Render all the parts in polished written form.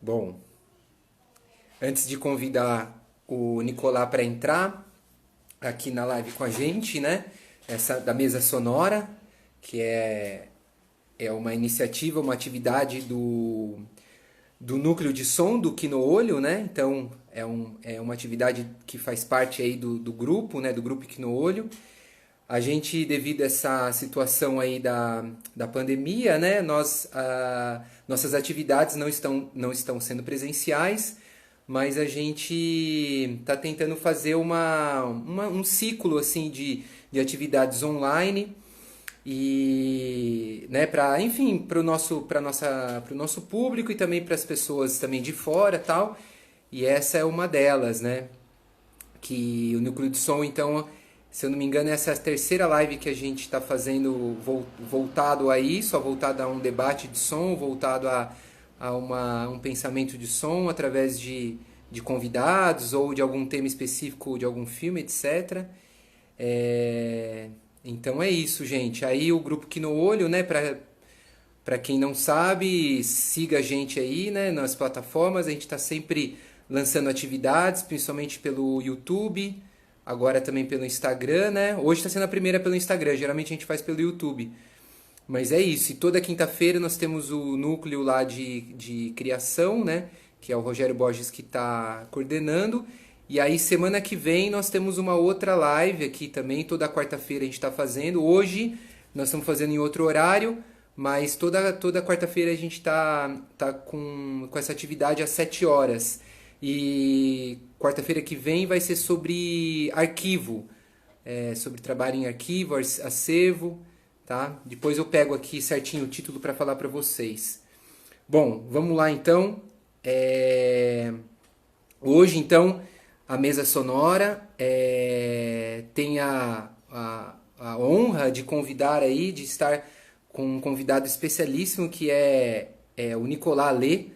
Bom, antes de convidar o Nicolás para entrar aqui na live com a gente, né? Essa da mesa sonora, que é uma iniciativa, uma atividade do núcleo de som do Quinoolho, né? Então é uma atividade que faz parte aí do grupo, né? Do grupo Quinoolho. A gente, devido a essa situação aí da pandemia, né, nossas atividades não estão sendo presenciais, mas a gente está tentando fazer um ciclo assim de atividades online e, né, para, enfim, para o nosso público e também para as pessoas também de fora, tal. E essa é uma delas, né? Que o núcleo de som, então, se eu não me engano, essa é a terceira live que a gente está fazendo voltado a isso, voltado a um debate de som, voltado a um pensamento de som através de convidados ou de algum tema específico de algum filme, etc. Então é isso, gente. Aí o grupo Aqui no Olho, né, para quem não sabe, siga a gente aí, né, nas plataformas. A gente está sempre lançando atividades, principalmente pelo YouTube, agora também pelo Instagram, né? Hoje está sendo a primeira pelo Instagram, geralmente a gente faz pelo YouTube. Mas é isso, e toda quinta-feira nós temos o núcleo lá de criação, né? Que é o Rogério Borges que está coordenando. E aí, semana que vem, nós temos uma outra live aqui também. Toda quarta-feira a gente está fazendo. Hoje, nós estamos fazendo em outro horário, mas toda quarta-feira a gente tá com essa atividade às 7 horas. E quarta-feira que vem vai ser sobre arquivo, sobre trabalho em arquivo, acervo, tá? Depois eu pego aqui certinho o título para falar para vocês. Bom, vamos lá então. Hoje, então, a mesa sonora tem a honra de convidar aí, de estar com um convidado especialíssimo que é o Nicolás Lê,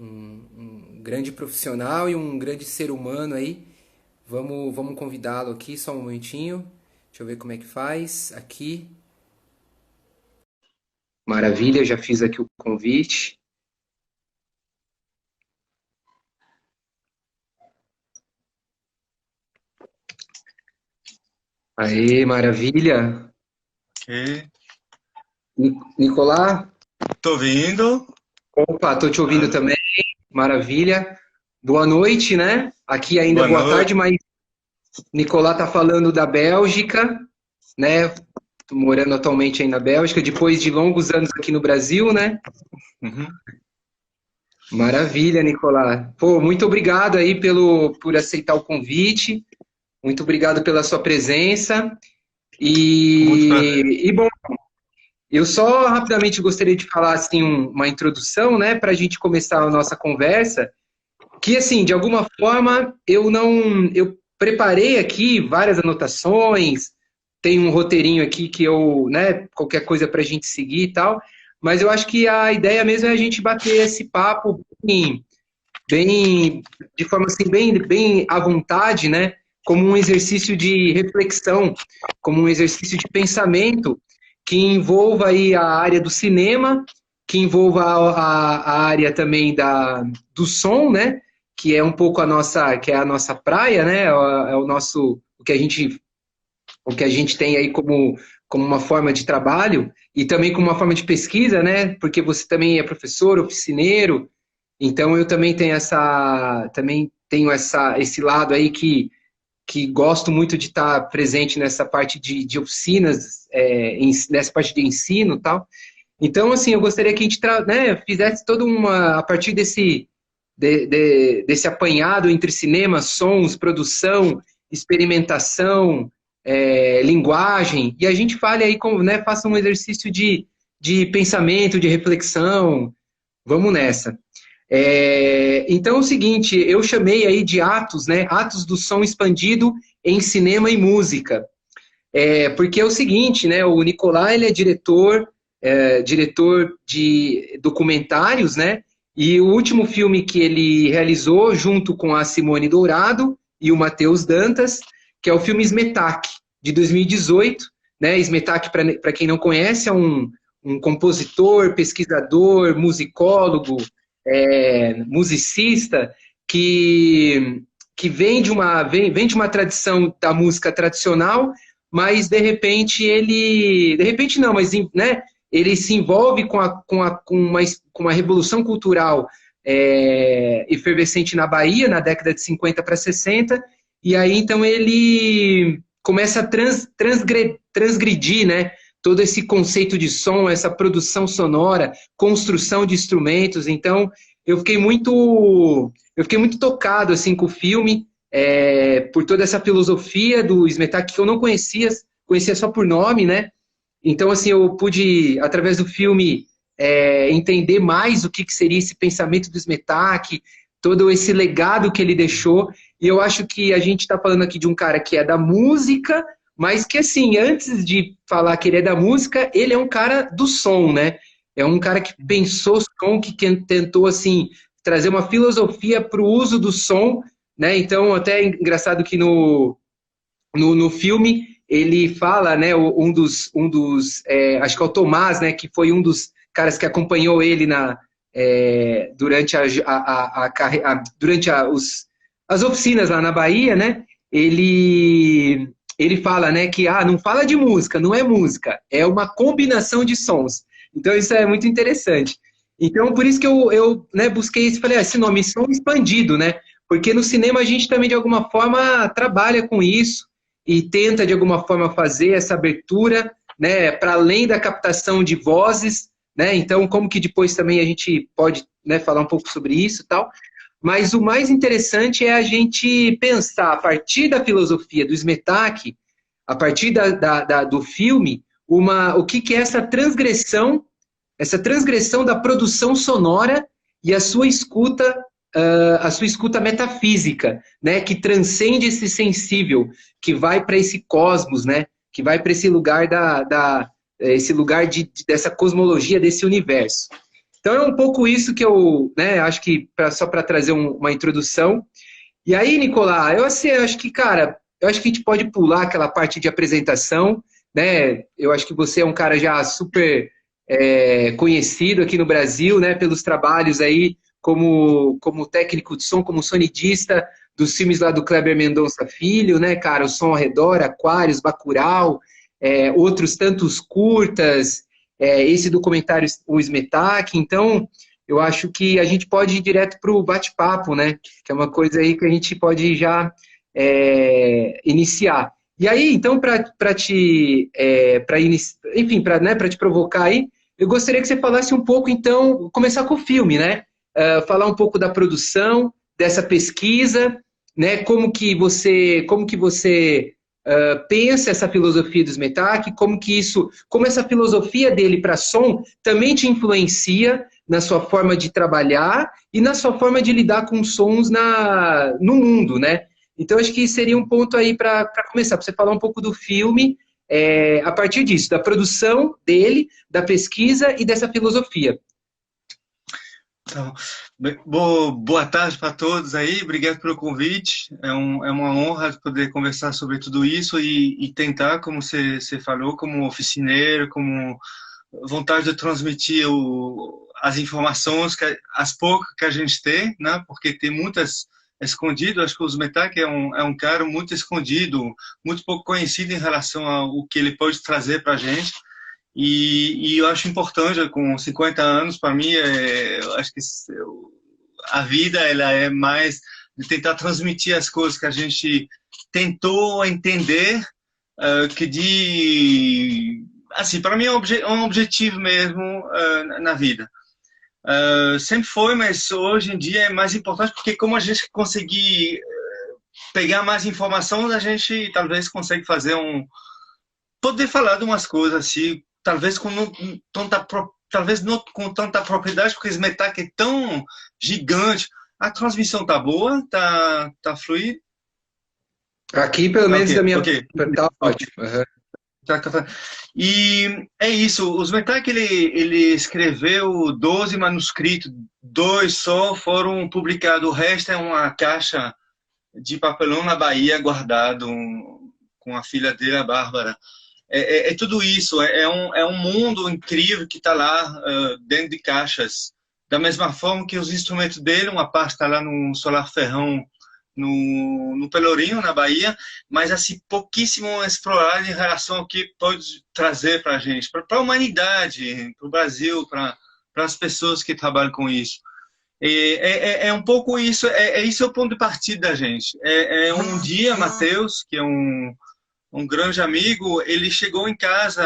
um grande profissional e um grande ser humano aí. Vamos convidá-lo aqui, só um momentinho. Deixa eu ver como é que faz. Aqui. Maravilha, já fiz aqui o convite. Aê, maravilha. Ok. Nicolás, Tô vindo. opa, tô te ouvindo também. Maravilha. Boa noite, né? Aqui ainda Boa boa noite. tarde, mas Nicolás tá falando da Bélgica, né? Tô morando atualmente aí na Bélgica, depois de longos anos aqui no Brasil, né? Uhum. Maravilha, Nicolás. Pô, muito obrigado aí por aceitar o convite. Muito obrigado pela sua presença. Com muito prazer. Bom, eu só rapidamente gostaria de falar assim uma introdução, né, para a gente começar a nossa conversa. Que assim, de alguma forma, eu preparei aqui várias anotações, tem um roteirinho aqui que né, qualquer coisa para a gente seguir e tal, mas eu acho que a ideia mesmo é a gente bater esse papo bem de forma assim, bem à vontade, né? Como um exercício de reflexão, como um exercício de pensamento que envolva aí a área do cinema, que envolva a área também do som, né? Que é um pouco que é a nossa praia, né? É o nosso, o que a gente tem aí como uma forma de trabalho e também como uma forma de pesquisa, né? Porque você também é professor, oficineiro, então eu também tenho esse lado aí que gosto muito de estar presente nessa parte de oficinas, nessa parte de ensino e tal. Então, assim, eu gostaria que a gente né, fizesse a partir desse apanhado entre cinema, sons, produção, experimentação, linguagem, e a gente fale aí, né, faça um exercício de pensamento, de reflexão. Vamos nessa. Então é o seguinte, eu chamei aí de atos, né? Atos do som expandido em cinema e música. Porque é o seguinte, né? O Nicolai, ele é diretor de documentários, né? E o último filme que ele realizou, junto com a Simone Dourado e o Matheus Dantas, que é o filme Smetak, de 2018, né? Smetak, para quem não conhece, é um compositor, pesquisador, musicólogo, musicista que vem de uma tradição da música tradicional, mas de repente de repente não, mas né, ele se envolve com uma revolução cultural efervescente na Bahia, na década de 50 para 60, e aí então ele começa a transgredir, né, todo esse conceito de som, essa produção sonora, construção de instrumentos. Então eu fiquei muito tocado assim com o filme, por toda essa filosofia do Smetak que eu não conhecia só por nome, né? Então, assim, eu pude, através do filme, entender mais o que seria esse pensamento do Smetak, todo esse legado que ele deixou. E eu acho que a gente está falando aqui de um cara que é da música, mas que, assim, antes de falar que ele é da música, ele é um cara do som, né? É um cara que pensou som, que tentou, assim, trazer uma filosofia para o uso do som, né? Então, até é engraçado que no filme ele fala, né, acho que é o Tomás, né, que foi um dos caras que acompanhou ele durante as oficinas lá na Bahia, né? Ele fala, né, que não fala de música, não é música, é uma combinação de sons. Então isso é muito interessante. Então por isso que eu né, busquei isso, falei, esse nome, som expandido, né? Porque no cinema a gente também de alguma forma trabalha com isso e tenta de alguma forma fazer essa abertura, né, para além da captação de vozes, né? Então como que depois também a gente pode, né, falar um pouco sobre isso e tal. Mas o mais interessante é a gente pensar, a partir da filosofia do Smetak, a partir do filme, o que é essa transgressão da produção sonora e a sua escuta metafísica, né, que transcende esse sensível, que vai para esse cosmos, né, que vai para esse lugar esse lugar dessa cosmologia, desse universo. Então é um pouco isso que eu, né, acho que só para trazer uma introdução. E aí, Nicolás, eu acho que, cara, eu acho que a gente pode pular aquela parte de apresentação, né? Eu acho que você é um cara já super conhecido aqui no Brasil, né, pelos trabalhos aí como técnico de som, como sonidista dos filmes lá do Kleber Mendonça Filho, né, cara? O Som ao Redor, Aquários, Bacurau, outros tantos curtas, esse documentário, o Smetak. Então, eu acho que a gente pode ir direto para o bate-papo, né? Que é uma coisa aí que a gente pode já iniciar. E aí, então, para te provocar aí, eu gostaria que você falasse um pouco, então, começar com o filme, né? Falar um pouco da produção, dessa pesquisa, né? Como que você pensa essa filosofia do Smetak, como essa filosofia dele para som também te influencia na sua forma de trabalhar e na sua forma de lidar com sons no mundo, né? Então, acho que seria um ponto aí para começar, para você falar um pouco do filme, a partir disso, da produção dele, da pesquisa e dessa filosofia. Então, boa tarde para todos aí, obrigado pelo convite. É uma honra poder conversar sobre tudo isso e tentar, como você falou, como oficineiro, como vontade de transmitir as informações, as poucas que a gente tem, né? Porque tem muitas escondidas. Acho que o Smetak é um cara muito escondido, muito pouco conhecido em relação ao que ele pode trazer para a gente. E eu acho importante, com 50 anos, para mim, eu acho que a vida ela é mais de tentar transmitir as coisas que a gente tentou entender, assim, para mim é um objetivo mesmo na vida. Sempre foi, mas hoje em dia é mais importante, porque como a gente conseguir pegar mais informação, a gente talvez consegue fazer poder falar de umas coisas assim, talvez talvez não com tanta propriedade, porque o Smetak é tão gigante. A transmissão tá boa? Tá fluido? Aqui, pelo menos, da minha okay. Tá ótimo. Uhum. E é isso, o Smetak ele escreveu 12 manuscritos, 2 só foram publicados, o resto é uma caixa de papelão na Bahia guardado com a filha dele, a Bárbara. Tudo isso, é um mundo incrível que está lá dentro de caixas. da mesma forma que os instrumentos dele, uma parte está lá no Solar Ferrão, no Pelourinho, na Bahia, mas assim, pouquíssimo explorado em relação ao que pode trazer para a gente, para a humanidade, para o Brasil, para as pessoas que trabalham com isso. É um pouco isso, isso é o ponto de partida da gente. Um dia, Matheus, que é um grande amigo, ele chegou em casa,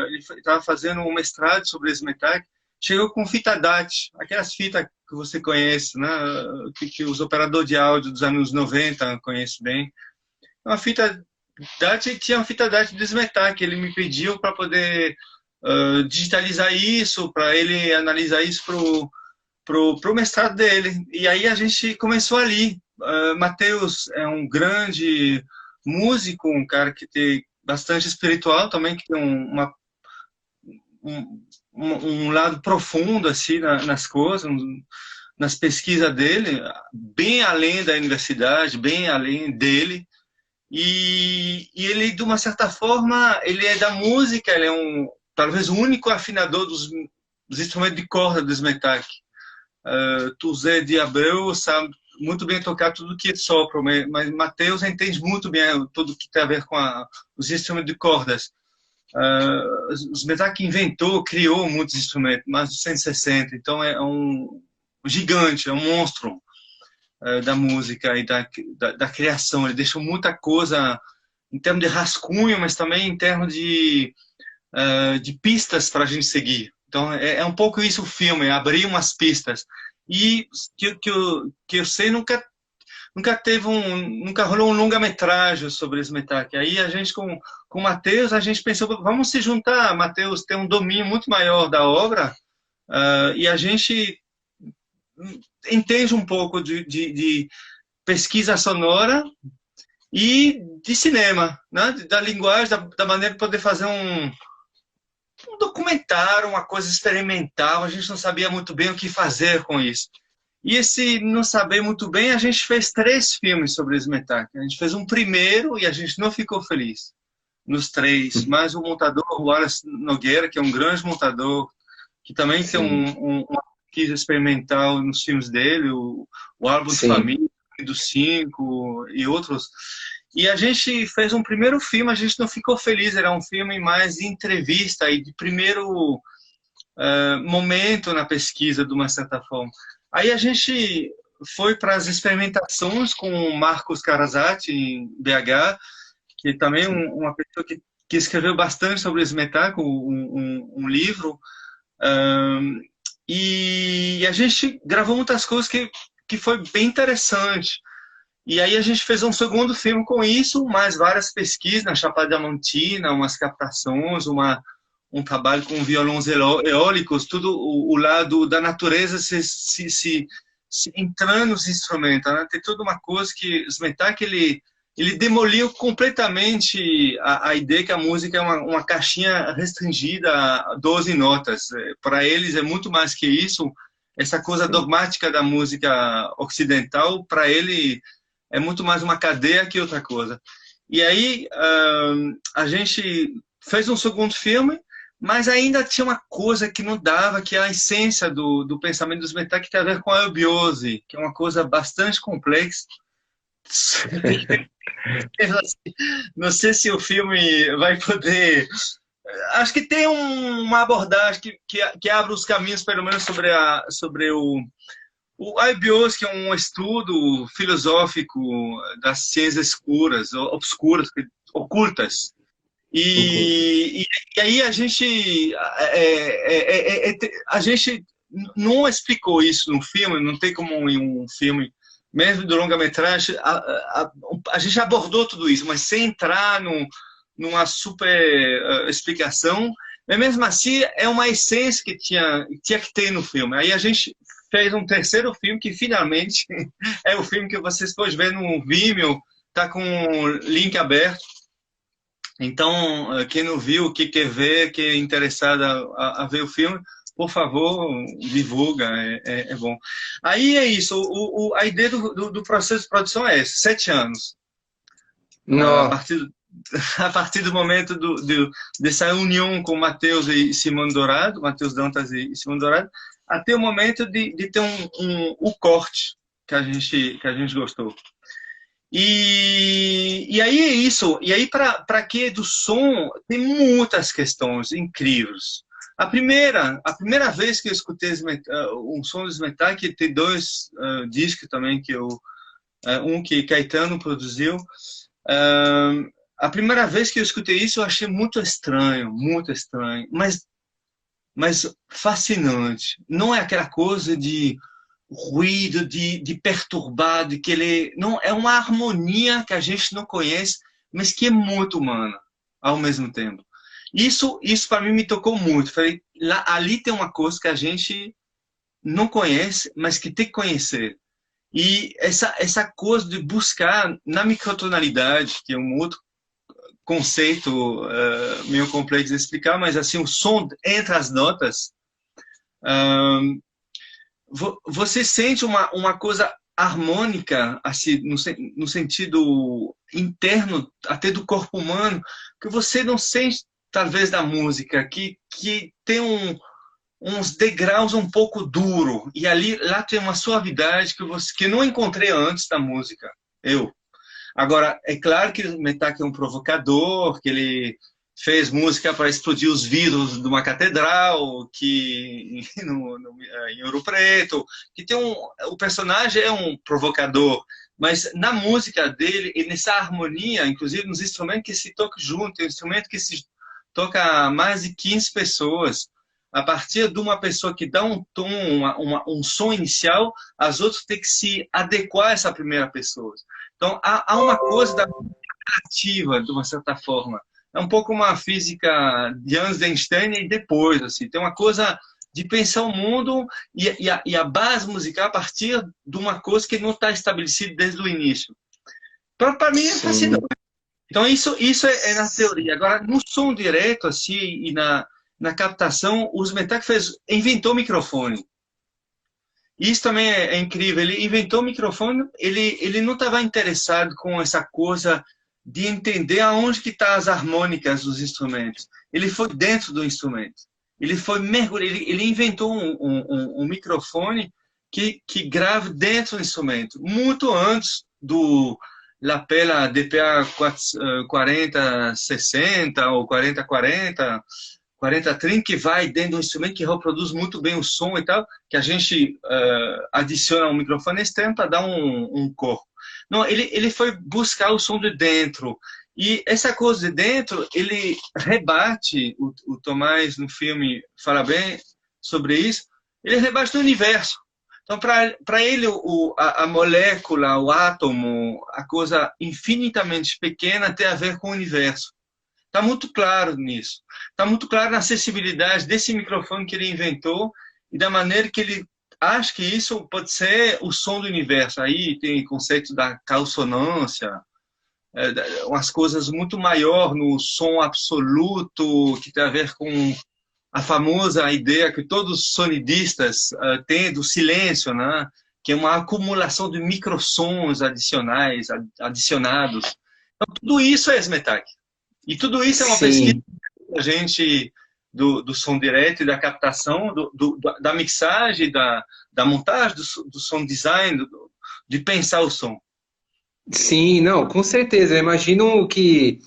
ele estava fazendo um mestrado sobre esse metal, chegou com fita DAT, aquelas fitas que você conhece, né? Que os operadores de áudio dos anos 90 conhecem bem. Uma fita DAT, tinha uma fita DAT do Smetak, ele me pediu para poder digitalizar isso, para ele analisar isso pro mestrado dele. E aí a gente começou ali. Matheus é um grande músico, um cara que tem bastante espiritual também, que tem um lado profundo assim nas coisas, nas pesquisas dele, bem além da universidade, bem além dele. E ele, de uma certa forma, ele é da música, ele é talvez o único afinador dos instrumentos de corda do Smetak. Tuzé de Abreu sabe muito bem tocar tudo que é sopro, mas Matheus entende muito bem tudo que tem a ver com os instrumentos de cordas. O Smetak inventou, criou muitos instrumentos, mais de 160, então é um gigante, é um monstro da música e da criação. Ele deixou muita coisa em termos de rascunho, mas também em termos de pistas para a gente seguir. Então é um pouco isso o filme, é abrir umas pistas. E que eu sei, nunca rolou um longa-metragem sobre esse Smetak. Aí a gente, com o Matheus, a gente pensou, vamos se juntar. Matheus tem um domínio muito maior da obra, e a gente entende um pouco de pesquisa sonora e de cinema, né? Da linguagem, da maneira de poder fazer um documentário, uma coisa experimental. A gente não sabia muito bem o que fazer com isso. E esse não saber muito bem, a gente fez 3 filmes sobre o Smetak. A gente fez um primeiro e a gente não ficou feliz nos 3. Mas o montador, o Wallace Nogueira, que é um grande montador, que também tem uma pesquisa experimental nos filmes dele, o Álbum de Família, dos 5 e outros. E a gente fez um primeiro filme, a gente não ficou feliz, era um filme mais de entrevista e de primeiro momento na pesquisa, de uma certa forma. Aí a gente foi para as experimentações com o Marcos Karasati, em BH, que também é uma pessoa que escreveu bastante sobre o Smetak, um livro. E a gente gravou muitas coisas que foi bem interessante. E aí a gente fez um segundo filme com isso, mais várias pesquisas na Chapada Diamantina, umas captações, um trabalho com violões eólicos, tudo o lado da natureza se entrando nos instrumentos, né? Tem toda uma coisa que o Smetak, ele demoliu completamente a ideia que a música é uma caixinha restringida a 12 notas. Para eles é muito mais que isso. Essa coisa dogmática da música ocidental, para ele, é muito mais uma cadeia que outra coisa. E aí a gente fez um segundo filme, mas ainda tinha uma coisa que não dava, que é a essência do pensamento do Smetak, que tem a ver com a eubiose, que é uma coisa bastante complexa. Não sei se o filme vai poder... Acho que tem uma abordagem que abre os caminhos, pelo menos, sobre o eubiose, que é um estudo filosófico das ciências obscuras, ocultas. E aí a gente não explicou isso no filme, não tem como em um filme, mesmo do longa-metragem, a gente abordou tudo isso, mas sem entrar numa super explicação. Mas mesmo assim, é uma essência que tinha que ter no filme. Aí a gente fez um terceiro filme, que finalmente é o filme que vocês podem ver no Vimeo, tá com o link aberto. Então, quem não viu, que quer ver, que é interessado a ver o filme, por favor, divulga, é bom. Aí é isso, a ideia do processo de produção é esse, 7 anos. A partir do momento dessa união com Matheus e Simone Dourado, Matheus Dantas e Simone Dourado, até o momento de ter o corte que a gente gostou. E aí é isso. E aí, para que do som, tem muitas questões incríveis. A primeira vez que eu escutei um som dos Metal, que tem dois discos também, um que Caetano produziu. A primeira vez que eu escutei isso, eu achei muito estranho, mas fascinante. Não é aquela coisa de ruído, de perturbar, de que ele... Não, é uma harmonia que a gente não conhece, mas que é muito humana, ao mesmo tempo. Isso para mim me tocou muito. Falei, ali tem uma coisa que a gente não conhece, mas que tem que conhecer. E essa coisa de buscar na microtonalidade, que é um outro conceito meio complexo de explicar, mas assim, o som entre as notas, você sente uma coisa harmônica, assim, no sentido interno, até do corpo humano, que você não sente, talvez, da música, que tem uns degraus um pouco duro, e lá tem uma suavidade que não encontrei antes da música. Agora, é claro que o Metak é um provocador, que ele fez música para explodir os vidros de uma catedral, em Ouro Preto, que o personagem é um provocador, mas na música dele, e nessa harmonia, inclusive nos instrumentos que se tocam junto, tem um instrumento que se toca a mais de 15 pessoas, a partir de uma pessoa que dá um tom, um som inicial, as outras têm que se adequar a essa primeira pessoa. Então, há uma coisa da ativa, de uma certa forma. É um pouco uma física de Einstein e depois, assim. Tem uma coisa de pensar o mundo e a base musical a partir de uma coisa que não está estabelecida desde o início. Para mim é fascinante. Então, isso é na teoria. Agora, no som direto, assim, e na captação, os Metak inventou o microfone. Isso também é incrível. Ele inventou o microfone, ele não estava interessado com essa coisa de entender aonde que estão as harmônicas dos instrumentos. Ele foi dentro do instrumento. Ele foi mergulhar. Ele inventou um microfone que grava dentro do instrumento, muito antes do lapela DPA 4060 ou 4040, 4030, que vai dentro do instrumento, que reproduz muito bem o som e tal, que a gente adiciona um microfone externo para dar um corpo. Não, ele foi buscar o som de dentro. E essa coisa de dentro, ele rebate, o Tomás no filme fala bem sobre isso, ele rebate o universo. Então, para ele, a molécula, o átomo, a coisa infinitamente pequena tem a ver com o universo. Está muito claro nisso. Está muito claro na acessibilidade desse microfone que ele inventou e da maneira que ele acha que isso pode ser o som do universo. Aí tem o conceito da consonância, umas coisas muito maior no som absoluto, que tem a ver com a famosa ideia que todos os sonidistas têm do silêncio, né? Que é uma acumulação de microsons adicionados. Então, tudo isso é Smetak. E tudo isso é uma pesquisa da gente do som direto e da captação, da mixagem, da montagem, do som design, de pensar o som. Sim, não, com certeza. Eu imagino que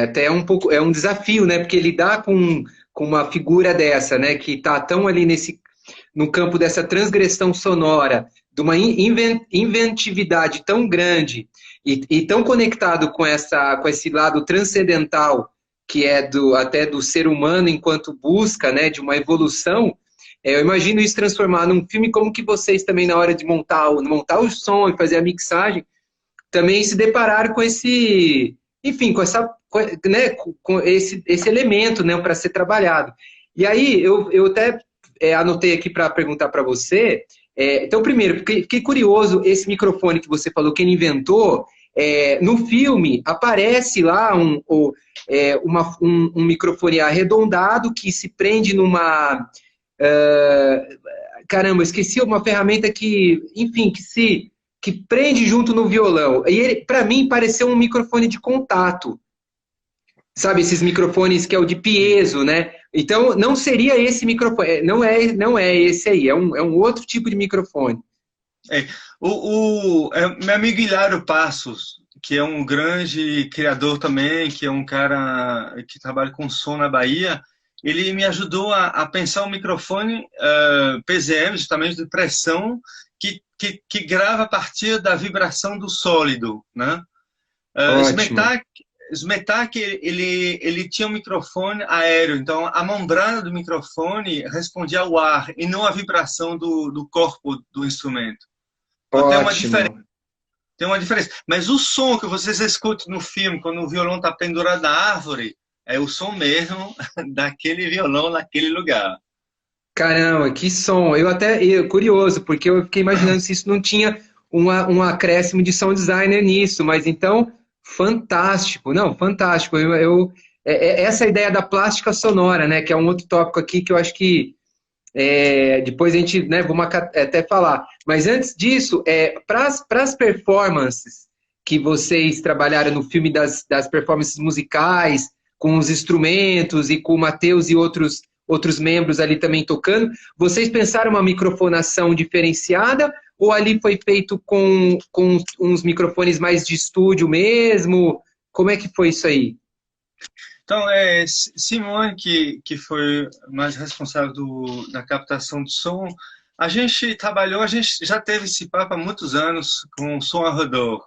até é um desafio, né? Porque lidar com uma figura dessa, né? Que está tão ali no campo dessa transgressão sonora, de uma inventividade tão grande e tão conectado com esse lado transcendental que é até do ser humano enquanto busca, né? De uma evolução. Eu imagino isso transformar num filme como que vocês também na hora de montar o som e fazer a mixagem também se depararam com esse, enfim, né, com esse elemento, né, para ser trabalhado. E aí, eu até anotei aqui para perguntar para você. Então, primeiro, fiquei curioso, esse microfone que você falou, que ele inventou, no filme aparece lá um microfone arredondado que se prende numa... caramba, esqueci uma ferramenta que, enfim, que prende junto no violão. E ele, para mim, pareceu um microfone de contato. sabe, esses microfones que é o de piezo, né? Então, não seria esse microfone, não é esse aí, é um outro tipo de microfone. É, meu amigo Hilário Passos, que é um grande criador também, que é um cara que trabalha com som na Bahia, ele me ajudou a pensar um microfone PZM, justamente de pressão, que grava a partir da vibração do sólido, né? Ótimo. Smetak, ele tinha um microfone aéreo, então a membrana do microfone respondia ao ar e não à vibração do corpo do instrumento. Então Ótimo. tem uma diferença. Mas o som que vocês escutam no filme, quando o violão está pendurado na árvore, é o som mesmo daquele violão naquele lugar. Caramba, que som. Curioso, porque eu fiquei imaginando se isso não tinha um acréscimo de sound designer nisso, mas então, fantástico. Não, fantástico. Essa ideia da plástica sonora, né, que é um outro tópico aqui que eu acho que depois a gente, né, vamos até falar. Mas antes disso, para as performances que vocês trabalharam no filme das performances musicais, com os instrumentos e com o Matheus e outros membros ali também tocando, vocês pensaram uma microfonação diferenciada ou ali foi feito com uns microfones mais de estúdio mesmo? Como é que foi isso aí? Então, Simone, que foi mais responsável da captação de som, a gente já teve esse papo há muitos anos com o som ao redor,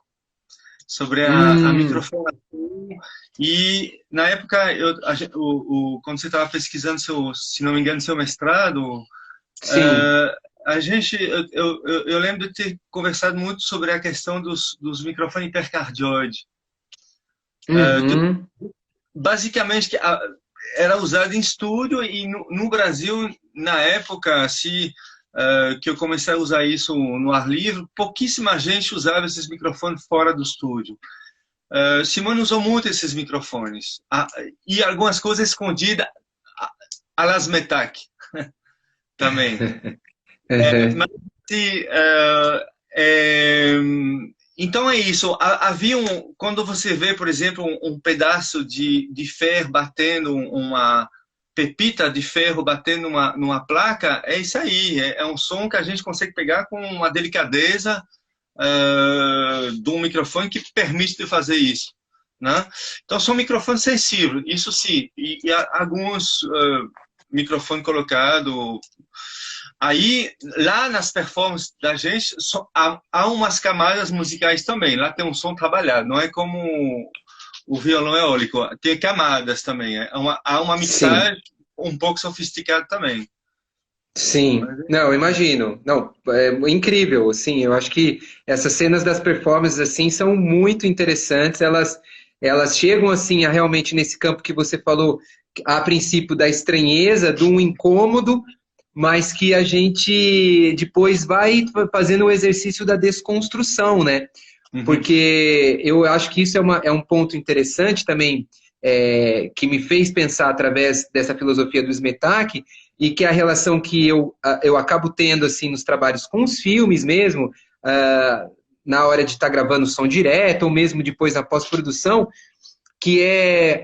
sobre a microfonação. E, na época, quando você estava pesquisando, se não me engano, seu mestrado, Sim. eu lembro de ter conversado muito sobre a questão dos microfones hipercardioide. Uhum. Basicamente, era usado em estúdio e no Brasil, na época, que eu comecei a usar isso no ar livre, pouquíssima gente usava esses microfones fora do estúdio. Simone usou muito esses microfones e algumas coisas escondidas a las Metak também. Mas, então é isso. Quando você vê, por exemplo, um pedaço de ferro batendo, uma pepita de ferro batendo numa placa, é isso aí. É um som que a gente consegue pegar com uma delicadeza de um microfone que permite de fazer isso, né? Então são microfones sensíveis, isso sim. E alguns microfones colocados. Aí, lá nas performances da gente, há umas camadas musicais também. Lá tem um som trabalhado. Não é como o violão eólico. Tem camadas também. Há uma Sim. mixagem um pouco sofisticada também. Sim, não, imagino. Não, é incrível, assim, eu acho que essas cenas das performances, assim, são muito interessantes, elas chegam, assim, a realmente nesse campo que você falou, a princípio da estranheza, de um incômodo, mas que a gente depois vai fazendo o exercício da desconstrução, né? Uhum. Porque eu acho que isso é um ponto interessante também, que me fez pensar através dessa filosofia do Smetak, e que é a relação que eu acabo tendo assim nos trabalhos com os filmes mesmo, na hora de estar gravando som direto, ou mesmo depois na pós-produção, que é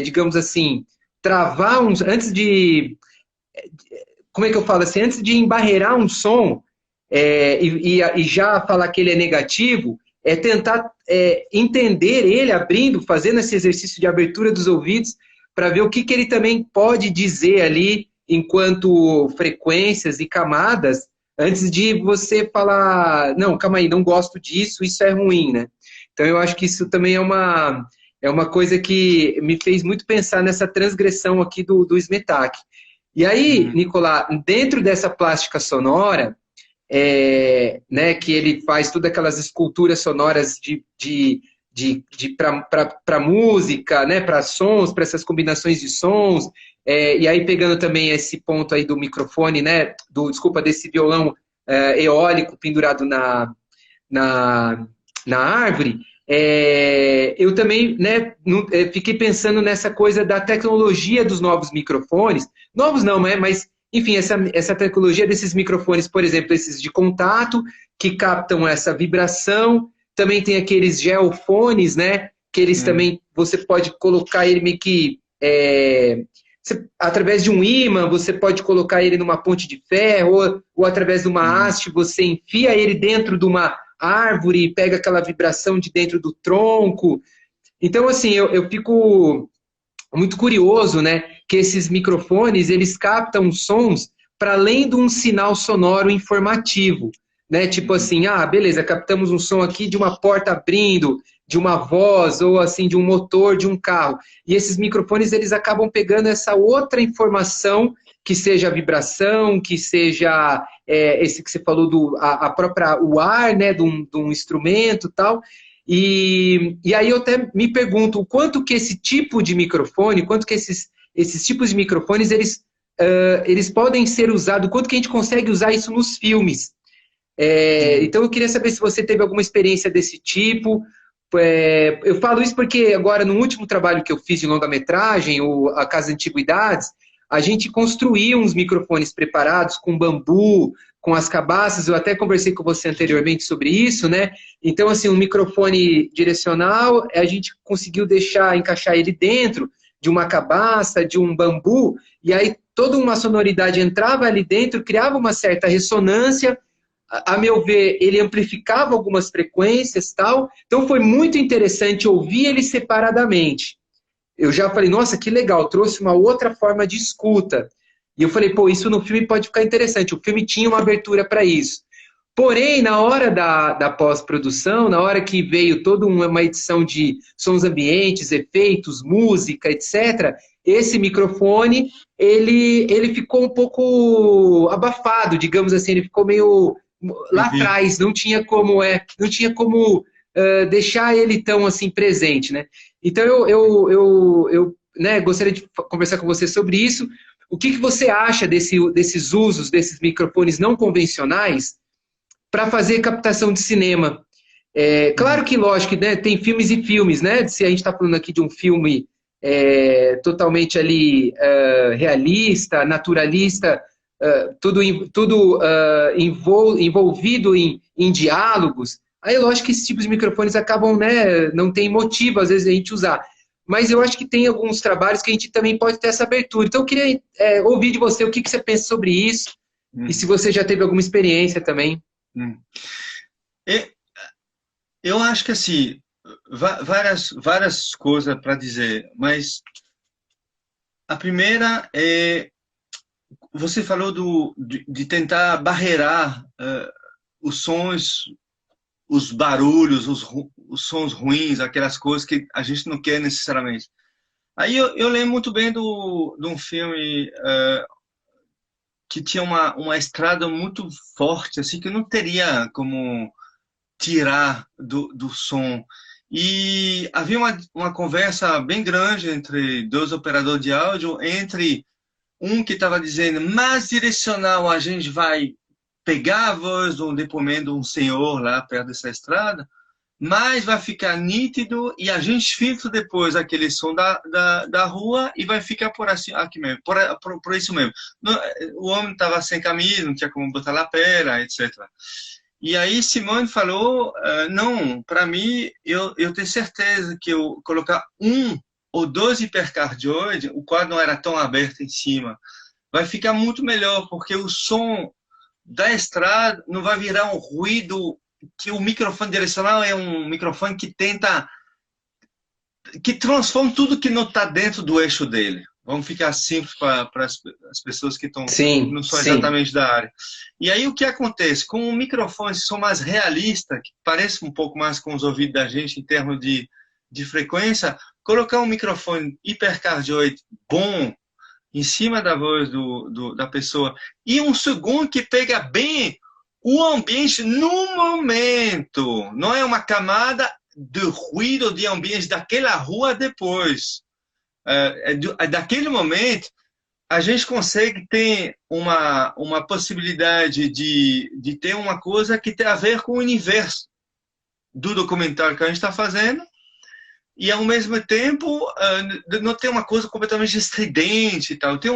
digamos assim, travar uns, como é que eu falo assim, antes de embarrear um som e já falar que ele é negativo, é tentar entender ele abrindo, fazendo esse exercício de abertura dos ouvidos, para ver o que ele também pode dizer ali enquanto frequências e camadas, antes de você falar, não, calma aí, não gosto disso, isso é ruim, né? Então eu acho que isso também é uma coisa que me fez muito pensar nessa transgressão aqui do Smetak. E aí, Nicolás, dentro dessa plástica sonora, né, que ele faz todas aquelas esculturas sonoras para música, né, para sons, para essas combinações de sons, e aí pegando também esse ponto aí do microfone, né, desse violão eólico pendurado na árvore, eu também, né, fiquei pensando nessa coisa da tecnologia dos novos microfones, novos não, mas enfim, essa tecnologia desses microfones, por exemplo, esses de contato, que captam essa vibração, também tem aqueles geofones, né? Que eles também, você pode colocar ele meio que... através de um ímã, você pode colocar ele numa ponte de ferro, ou através de uma haste, você enfia ele dentro de uma árvore e pega aquela vibração de dentro do tronco. Então, assim, eu fico muito curioso, né? Que esses microfones, eles captam sons para além de um sinal sonoro informativo, né? Tipo assim, beleza, captamos um som aqui de uma porta abrindo, de uma voz, ou assim, de um motor de um carro. E esses microfones, eles acabam pegando essa outra informação, que seja a vibração, que seja esse que você falou, o ar, né, de um instrumento e tal. E aí eu até me pergunto, o quanto que esse tipo de microfone, quanto que esses tipos de microfones, eles podem ser usados, quanto que a gente consegue usar isso nos filmes. Então eu queria saber se você teve alguma experiência desse tipo. Eu falo isso porque agora, no último trabalho que eu fiz de longa-metragem, A Casa de Antiguidades, a gente construiu uns microfones preparados com bambu, com as cabaças. Eu até conversei com você anteriormente sobre isso, né? Então, assim, um microfone direcional, a gente conseguiu encaixar ele dentro de uma cabaça, de um bambu, e aí toda uma sonoridade entrava ali dentro, criava uma certa ressonância. A meu ver, ele amplificava algumas frequências, tal. Então foi muito interessante ouvir ele separadamente. Eu já falei, nossa, que legal, trouxe uma outra forma de escuta. E eu falei, pô, isso no filme pode ficar interessante. O filme tinha uma abertura para isso. Porém, na hora da pós-produção, na hora que veio toda uma edição de sons ambientes, efeitos, música, etc., esse microfone, ele ficou um pouco abafado, digamos assim, ele ficou meio lá atrás, não tinha como deixar ele tão assim presente, né? Então eu né, gostaria de conversar com você sobre isso. O que você acha desses usos desses microfones não convencionais para fazer captação de cinema? Claro que, lógico, né, tem filmes e filmes, né? Se a gente está falando aqui de um filme totalmente ali realista, naturalista, tudo envolvido em diálogos, aí lógico que esses tipos de microfones acabam, né, não tem motivo às vezes a gente usar. Mas eu acho que tem alguns trabalhos que a gente também pode ter essa abertura. Então eu queria ouvir de você o que você pensa sobre isso e se você já teve alguma experiência também. Eu acho que assim, várias coisas para dizer, mas a primeira é, você falou de tentar barrerar os sons, os barulhos, os sons ruins, aquelas coisas que a gente não quer necessariamente. Aí eu lembro muito bem de um filme que tinha uma estrada muito forte, assim, que não teria como tirar do som. E havia uma conversa bem grande entre dois operadores de áudio, entre um que estava dizendo, mais direcional, a gente vai pegar a voz do depoimento de um senhor lá perto dessa estrada, mas vai ficar nítido e a gente filtra depois aquele som da rua e vai ficar por assim, aqui mesmo, por isso mesmo. O homem estava sem camisa, não tinha como botar lapela, etc. E aí Simone falou, não, para mim, eu tenho certeza que eu colocar um ou dois hipercardioides, o quadro não era tão aberto em cima, vai ficar muito melhor, porque o som da estrada não vai virar um ruído, que o microfone direcional é um microfone que transforma tudo que não está dentro do eixo dele. Vamos ficar simples para as pessoas que não são exatamente da área. E aí o que acontece? Com um microfone que são mais realista, que parece um pouco mais com os ouvidos da gente em termos de frequência, colocar um microfone hipercardioide bom em cima da voz da pessoa e um segundo que pega bem o ambiente no momento. Não é uma camada de ruído de ambiente daquela rua depois. Daquele momento, a gente consegue ter uma possibilidade de ter uma coisa que tem a ver com o universo do documentário que a gente está fazendo e, ao mesmo tempo, não ter uma coisa completamente estridente e tal. Tem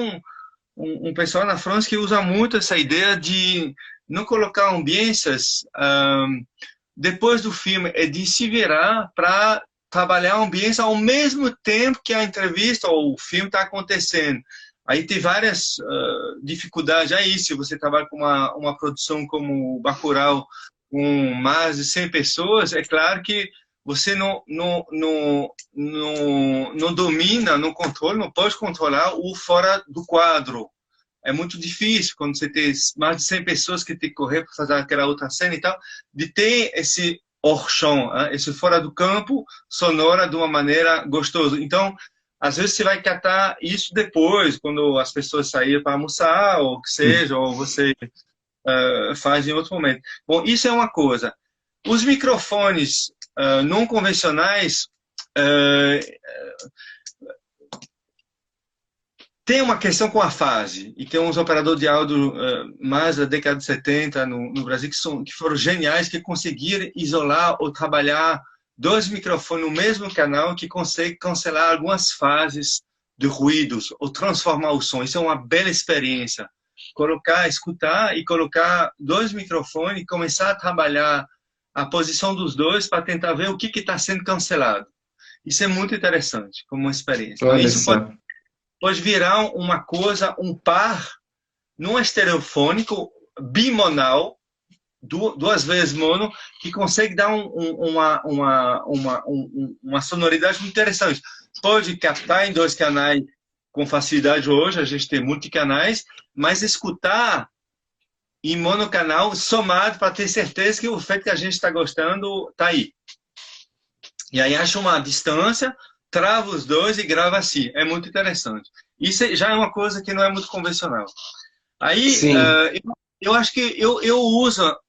um pessoal na França que usa muito essa ideia de não colocar ambiências depois do filme, é de se virar para trabalhar a ambiência ao mesmo tempo que a entrevista ou o filme está acontecendo. Aí tem várias dificuldades aí, se você trabalha com uma produção como Bacurau, com mais de 100 pessoas, é claro que você não domina, não controla, não pode controlar o fora do quadro. É muito difícil quando você tem mais de 100 pessoas que tem que correr para fazer aquela outra cena e tal, de ter esse hors-champ, esse fora do campo, sonora de uma maneira gostosa. Então, às vezes você vai catar isso depois, quando as pessoas saírem para almoçar, ou que seja, ou você faz em outro momento. Bom, isso é uma coisa. Os microfones não convencionais tem uma questão com a fase, e tem uns operadores de áudio mais da década de 70 no Brasil que foram geniais, que conseguiram isolar ou trabalhar dois microfones no mesmo canal, que consegue cancelar algumas fases de ruídos ou transformar o som. Isso é uma bela experiência. Colocar, escutar e colocar dois microfones e começar a trabalhar a posição dos dois para tentar ver o que está sendo cancelado. Isso é muito interessante como uma experiência. Então, isso pode virar uma coisa, um par, num estereofônico bimonal, duas vezes mono, que consegue dar uma sonoridade muito interessante. Pode captar em dois canais com facilidade hoje, a gente tem multicanais, mas escutar em monocanal somado para ter certeza que o efeito que a gente está gostando está aí. E aí acha uma distância, trava os dois e grava assim. É muito interessante. Isso já é uma coisa que não é muito convencional. Aí, eu acho que eu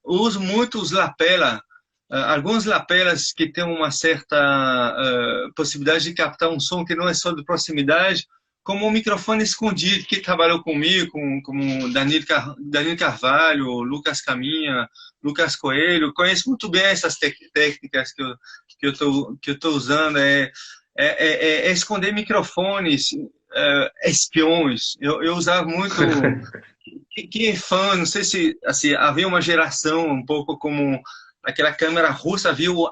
uso muito os lapela, alguns lapelas que têm uma certa possibilidade de captar um som que não é só de proximidade, como um microfone escondido, que trabalhou comigo, como Danilo Carvalho, Lucas Caminha, Lucas Coelho. Conheço muito bem essas técnicas que eu estou usando. É esconder microfones, espiões. Eu usava muito. Quem é fã, não sei se assim, havia uma geração um pouco como aquela câmera russa, viu o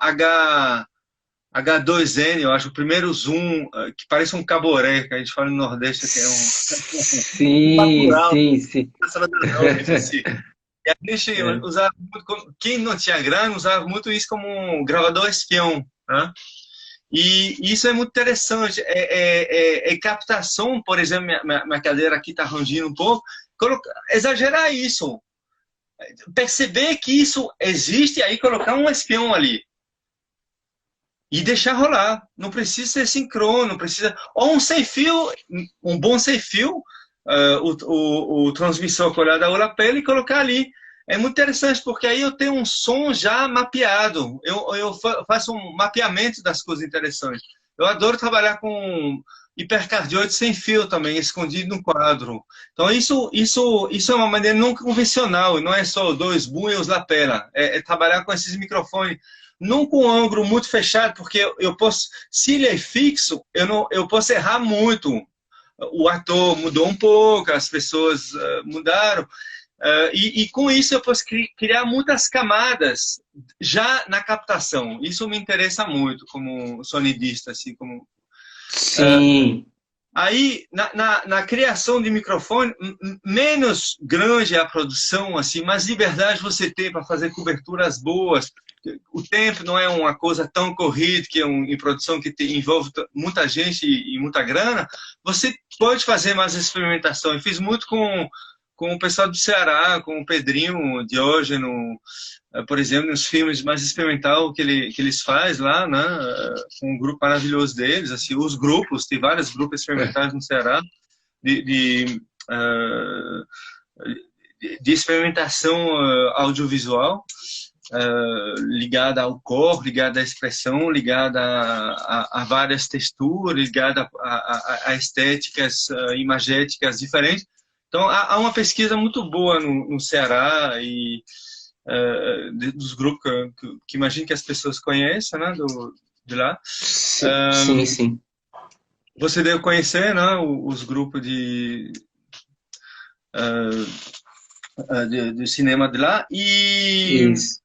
H2N, eu acho, o primeiro zoom, que parece um caboré, que a gente fala no Nordeste, que é sim. E a gente usava muito, quem não tinha grana, usava muito isso como um gravador espião, né? E isso é muito interessante. Captação, por exemplo, minha cadeira aqui está rangindo um pouco, exagerar isso. Perceber que isso existe e aí colocar um espião ali. E deixar rolar. Não precisa ser sincrono, não precisa... Ou um sem-fio, um bom sem-fio, o transmissor colado ao lapela e colocar ali. É muito interessante, porque aí eu tenho um som já mapeado. Eu faço um mapeamento das coisas interessantes. Eu adoro trabalhar com hipercardioide sem fio também, escondido no quadro. Então, isso é uma maneira não convencional. Não é só dois boom e os lapela. É trabalhar com esses microfones. Não com um ângulo muito fechado, porque eu posso... Se ele é fixo, eu posso errar muito. O ator mudou um pouco, as pessoas mudaram. E com isso eu posso criar muitas camadas já na captação. Isso me interessa muito como sonidista, assim como. Sim. Aí na criação de microfone, menos grande é a produção, assim, mais liberdade você tem para fazer coberturas boas. O tempo não é uma coisa tão corrida que em produção que envolve muita gente e muita grana. Você pode fazer mais experimentação. Eu fiz muito com o pessoal do Ceará, com o Pedrinho, Diógeno, por exemplo, nos filmes mais experimental que eles fazem lá, né? Com um grupo maravilhoso deles, assim, os grupos, tem vários grupos experimentais no Ceará de experimentação audiovisual, ligada ao corpo, ligada à expressão, ligada a várias texturas, ligada a estéticas imagéticas diferentes. Então, há uma pesquisa muito boa no Ceará e dos grupos que imagino que as pessoas conhecem, né, de lá. Sim. Você deve conhecer, né, os grupos de cinema de lá. Isso.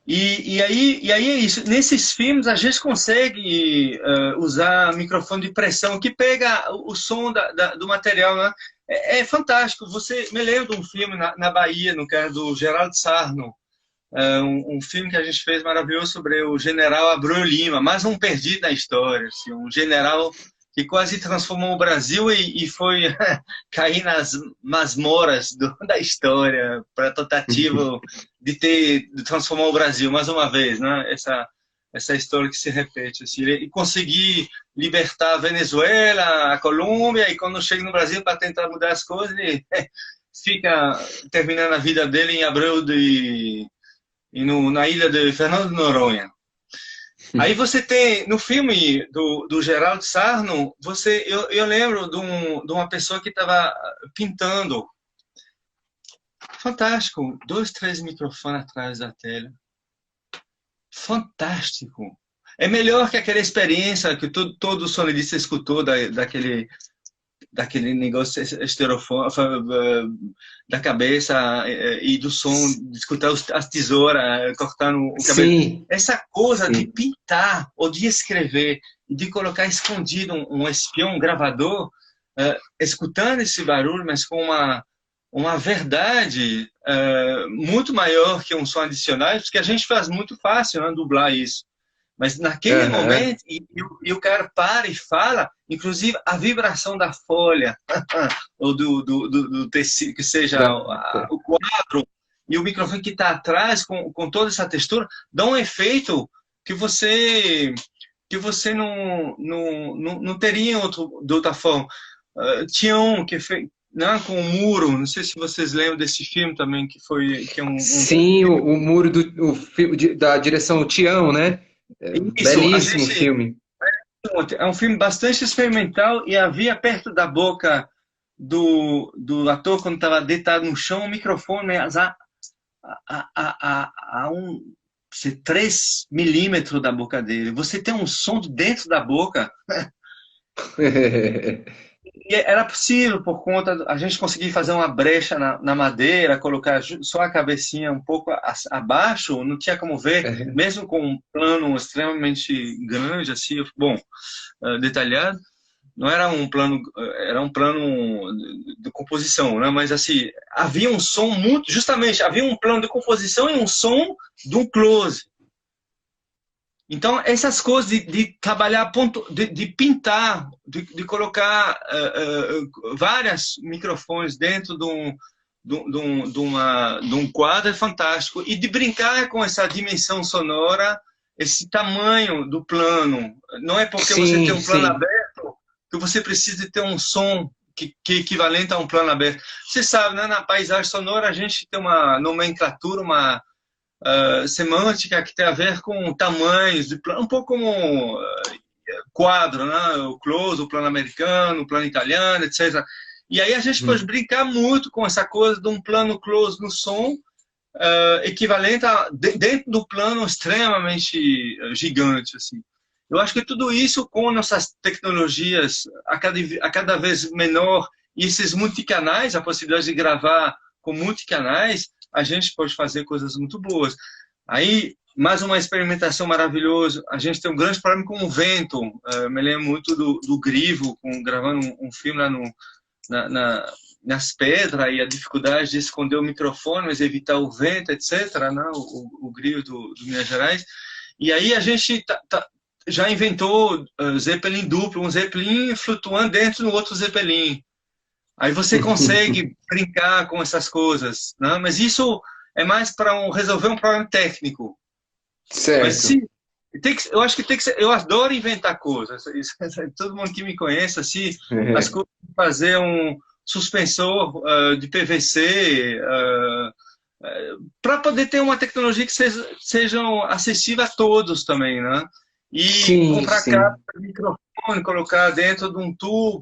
E aí é isso. Nesses filmes, a gente consegue usar microfone de pressão que pega o som do material, né? É fantástico. Você me lembra de um filme na Bahia, no caso do Geraldo Sarno, um filme que a gente fez maravilhoso sobre o general Abreu Lima, mais um perdido na história, assim, um general que quase transformou o Brasil e foi cair nas masmoras da história para a tentativa de transformar o Brasil mais uma vez, né? Essa história que se repete, assim, e conseguir libertar a Venezuela, a Colômbia, e quando chega no Brasil para tentar mudar as coisas, ele fica terminando a vida dele em Abreu na ilha de Fernando de Noronha. Aí você tem, no filme do Geraldo Sarno, eu lembro de uma pessoa que estava pintando. Fantástico. 2, 3 microfones atrás da tela. Fantástico. É melhor que aquela experiência que todo sonidista escutou daquele negócio esterofone, da cabeça e do som, de escutar as tesouras cortando o cabelo. Sim. Essa coisa de pintar ou de escrever e de colocar escondido um espião, um gravador, escutando esse barulho, mas com uma verdade muito maior que um som adicional, porque a gente faz muito fácil, né, dublar isso. Mas naquele momento, e o cara para e fala, inclusive a vibração da folha, ou do tecido, que seja o quadro, e o microfone que está atrás, com toda essa textura, dá um efeito que você não teria de outra forma. Tinha um que fez, né, com o muro, não sei se vocês lembram desse filme também, que é Sim, o muro da direção Tião, né? Isso, belíssimo filme. É um filme bastante experimental e havia perto da boca do ator, quando estava deitado no chão, um microfone a 3 milímetros da boca dele. Você tem um som dentro da boca. E era possível, por conta a gente conseguir fazer uma brecha na madeira, colocar só a cabecinha um pouco abaixo, não tinha como ver, mesmo com um plano extremamente grande, assim, bom, detalhado. Não era um plano, era um plano de composição, né? Mas assim, havia um som justamente, havia um plano de composição e um som de um close. Então, essas coisas de trabalhar, de pintar, de colocar vários microfones dentro de um quadro é fantástico. E de brincar com essa dimensão sonora, esse tamanho do plano. Não é porque você tem um plano aberto que você precisa ter um som que é equivalente a um plano aberto. Você sabe, né? Na paisagem sonora a gente tem uma nomenclatura, uma semântica que tem a ver com tamanhos de plano, um pouco como quadro, né? O close, o plano americano, o plano italiano, etc. E aí a gente pode brincar muito com essa coisa de um plano close no som equivalente dentro do plano extremamente gigante, assim. Eu acho que tudo isso, com nossas tecnologias a cada vez menor e esses multicanais, a possibilidade de gravar com multicanais, a gente pode fazer coisas muito boas. Aí, mais uma experimentação maravilhosa. A gente tem um grande problema com o vento. Me lembro muito do Grivo, gravando um filme lá nas pedras, e a dificuldade de esconder o microfone, mas evitar o vento, etc. Né? O Grivo do Minas Gerais. E aí a gente já inventou Zeppelin duplo, um Zeppelin flutuando dentro do outro Zeppelin. Aí você consegue brincar com essas coisas, né? Mas isso é mais para resolver um problema técnico. Certo. Mas, sim, eu acho que tem que ser. Eu adoro inventar coisas. Todo mundo que me conhece, assim, as coisas de fazer um suspensor de PVC para poder ter uma tecnologia que seja acessível a todos também, né? E comprar capa de microfone, colocar dentro de um tubo,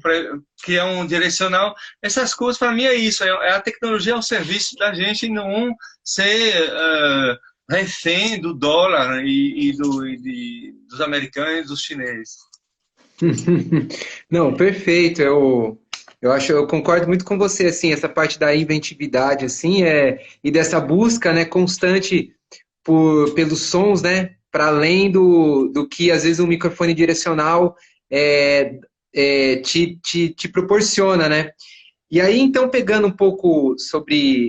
que é um direcional. Essas coisas, para mim, é isso. A tecnologia ao serviço da gente, não ser refém do dólar dos americanos e dos chineses. Não, perfeito. Eu concordo muito com você, assim, essa parte da inventividade, assim, e dessa busca, né, constante pelos sons, né? Para além do que às vezes um microfone direcional te proporciona, né? E aí, então, pegando um pouco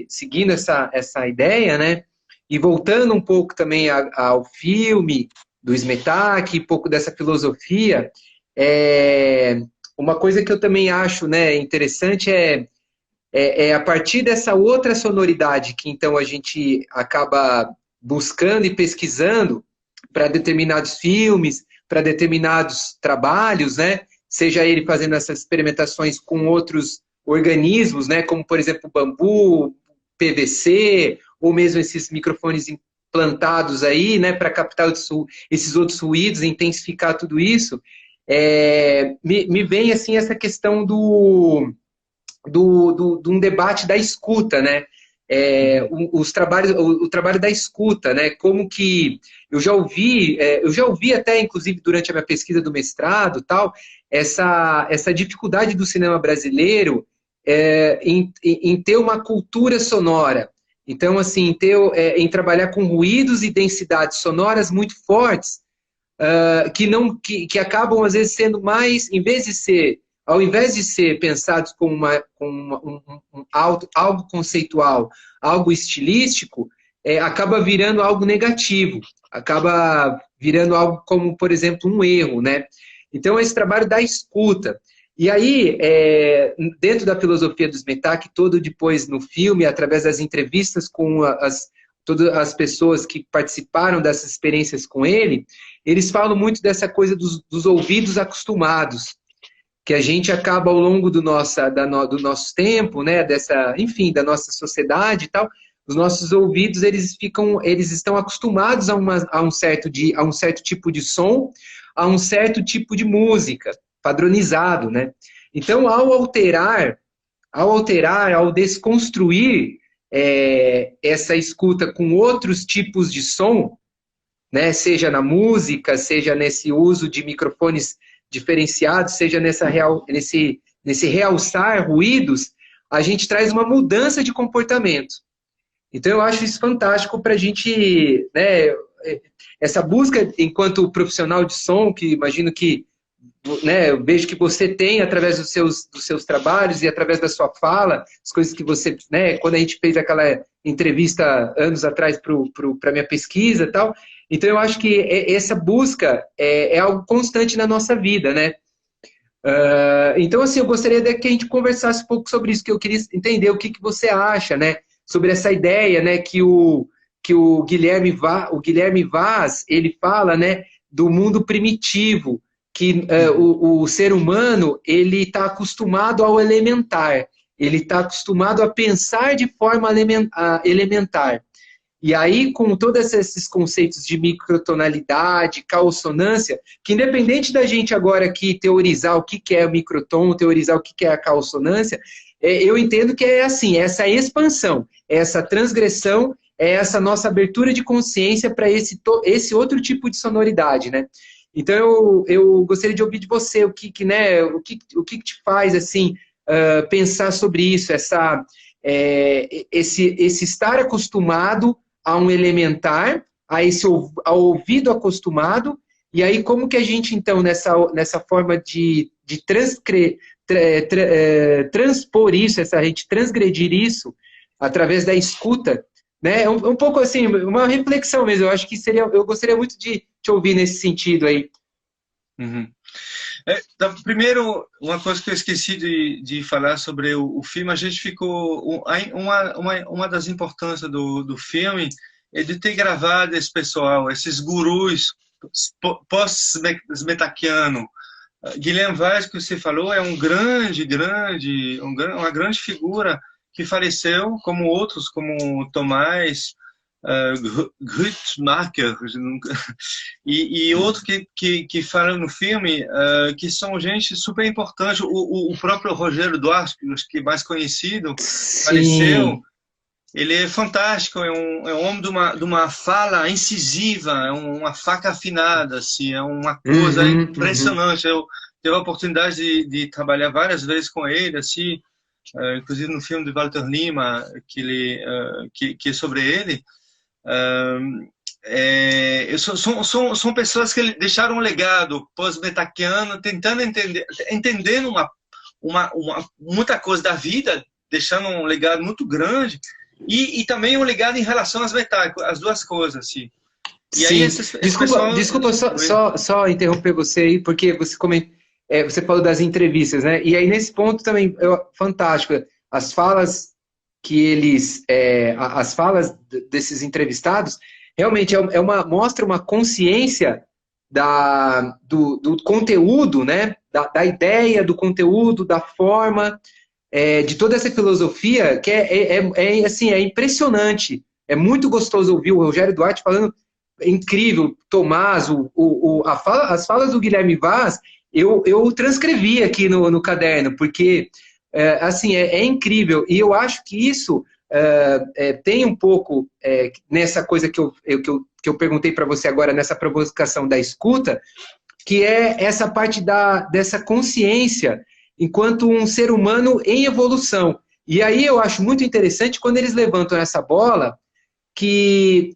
seguindo essa ideia, né? E voltando um pouco também ao filme do Smetak, um pouco dessa filosofia, uma coisa que eu também acho, né, interessante é a partir dessa outra sonoridade que então a gente acaba buscando e pesquisando para determinados filmes, para determinados trabalhos, né? Seja ele fazendo essas experimentações com outros organismos, né? Como, por exemplo, bambu, PVC, ou mesmo esses microfones implantados aí, né? Para captar esses outros ruídos, intensificar tudo isso. Me vem, assim, essa questão de um debate da escuta, né? O trabalho da escuta, né? Como que eu já ouvi até, inclusive, durante a minha pesquisa do mestrado, tal, essa dificuldade do cinema brasileiro em ter uma cultura sonora. Então, assim, em trabalhar com ruídos e densidades sonoras muito fortes, que acabam, às vezes, sendo mais, ao invés de ser pensados como algo conceitual, algo estilístico, acaba virando algo negativo, acaba virando algo como, por exemplo, um erro, né? Então, esse trabalho da escuta. E aí, dentro da filosofia do Smetak, todo depois no filme, através das entrevistas com todas as pessoas que participaram dessas experiências com ele, eles falam muito dessa coisa dos ouvidos acostumados, que a gente acaba ao longo do nosso tempo, né, enfim, da nossa sociedade e tal, os nossos ouvidos eles estão acostumados a um certo tipo de som, a um certo tipo de música, padronizado, né? Então, ao desconstruir essa escuta com outros tipos de som, né, seja na música, seja nesse uso de microfones diferenciados, seja nesse realçar ruídos, a gente traz uma mudança de comportamento. Então, eu acho isso fantástico para a gente, né, essa busca enquanto profissional de som, que imagino que, né, eu vejo que você tem através dos seus trabalhos e através da sua fala, as coisas que você, né, quando a gente fez aquela entrevista anos atrás para a minha pesquisa e tal, então eu acho que essa busca é algo constante na nossa vida, né? Então, assim, eu gostaria que a gente conversasse um pouco sobre isso, que eu queria entender o que você acha, né, sobre essa ideia, né, que o Guilherme Vaz, ele fala, né, do mundo primitivo, que o ser humano, ele está acostumado ao elementar, ele está acostumado a pensar de forma elementar. E aí, com todos esses conceitos de microtonalidade, caossonância, que independente da gente agora aqui teorizar o que é o microtom, teorizar o que é a caossonância, eu entendo que é assim, essa expansão, essa transgressão, é essa nossa abertura de consciência para esse outro tipo de sonoridade, né? Então, eu gostaria de ouvir de você o que te faz, assim, pensar sobre isso, esse estar acostumado a um elementar, ao ouvido acostumado, e aí como que a gente, então, nessa forma de transpor isso, a gente transgredir isso, através da escuta, né? Um pouco assim, uma reflexão mesmo, eu acho que eu gostaria muito de te ouvir nesse sentido aí. Uhum. Então, primeiro, uma coisa que eu esqueci de falar sobre o filme, a gente ficou... Uma das importâncias do filme é de ter gravado esse pessoal, esses gurus pós-smetakiano. Guilherme Vaz, que você falou, é uma grande figura que faleceu, como outros, como Tomás, Grüttmacher, e outro que fala no filme, que são gente super importante. O próprio Rogério Duarte, que é mais conhecido, faleceu. Ele é fantástico, é um homem de uma fala incisiva, é uma faca afinada, assim, é uma coisa impressionante. Eu tive a oportunidade de trabalhar várias vezes com ele, assim, inclusive no filme de Walter Lima, que é sobre ele. são pessoas que deixaram um legado pós-betaquiano, tentando entendendo muita coisa da vida, deixando um legado muito grande, e também um legado em relação às metais, as duas coisas, assim. E Sim. Aí, desculpa só interromper você aí, porque você falou das entrevistas, né? E aí, nesse ponto também, fantástico, as falas as falas desses entrevistados, realmente mostra uma consciência do conteúdo, né? Da ideia, do conteúdo, da forma, de toda essa filosofia, que assim, é impressionante. É muito gostoso ouvir o Rogério Duarte falando, incrível, Tomás, as falas do Guilherme Vaz, eu transcrevi aqui no caderno, porque assim, é incrível. E eu acho que isso tem um pouco nessa coisa que eu perguntei para você agora, nessa provocação da escuta, que é essa parte dessa consciência enquanto um ser humano em evolução. E aí eu acho muito interessante quando eles levantam essa bola, que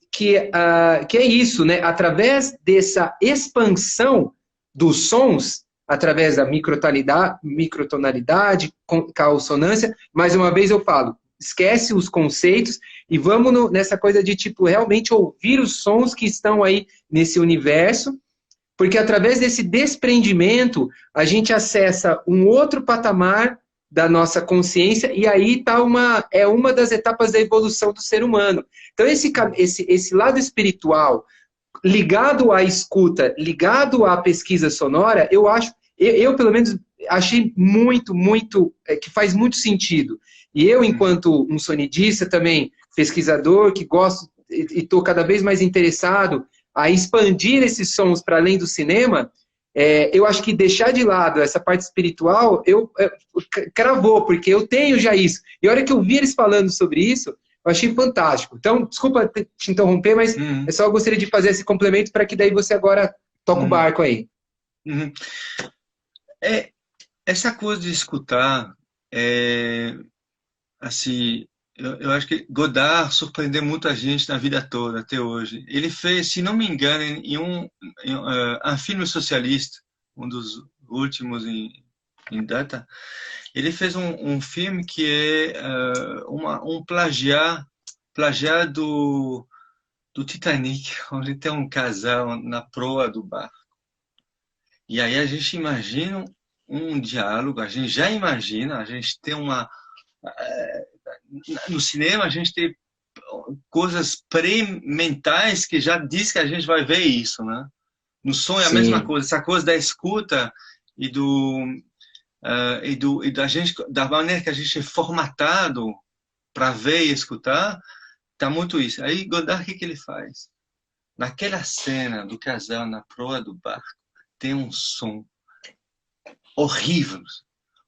é isso, né? Através dessa expansão dos sons, através da microtonalidade, consonância, mais uma vez eu falo, esquece os conceitos e vamos nessa coisa de, tipo, realmente ouvir os sons que estão aí nesse universo, porque através desse desprendimento a gente acessa um outro patamar da nossa consciência, e aí tá uma das etapas da evolução do ser humano. Então esse lado espiritual, ligado à escuta, ligado à pesquisa sonora, eu pelo menos achei muito, que faz muito sentido. E eu, enquanto um sonidista também, pesquisador, que gosto e estou cada vez mais interessado a expandir esses sons para além do cinema, eu acho que deixar de lado essa parte espiritual, cravou, porque eu tenho já isso. E a hora que eu vi eles falando sobre isso, eu achei fantástico. Então, desculpa te interromper, mas eu só gostaria de fazer esse complemento para que daí você agora toque o barco aí. Essa coisa de escutar, assim, eu acho que Godard surpreendeu muita gente na vida toda, até hoje. Ele fez, se não me engano, em um filme socialista, um dos últimos em data, ele fez um filme que é um plagiar do Titanic, onde tem um casal na proa do barco. E aí a gente imagina um diálogo, a gente já imagina, a gente tem no cinema a gente tem coisas pré-mentais que já diz que a gente vai ver isso, né? No som é a mesma coisa, essa coisa da escuta e da maneira que a gente é formatado para ver e escutar, tá muito isso. Aí Godard, o que ele faz? Naquela cena do casal na proa do barco, tem um som horrível,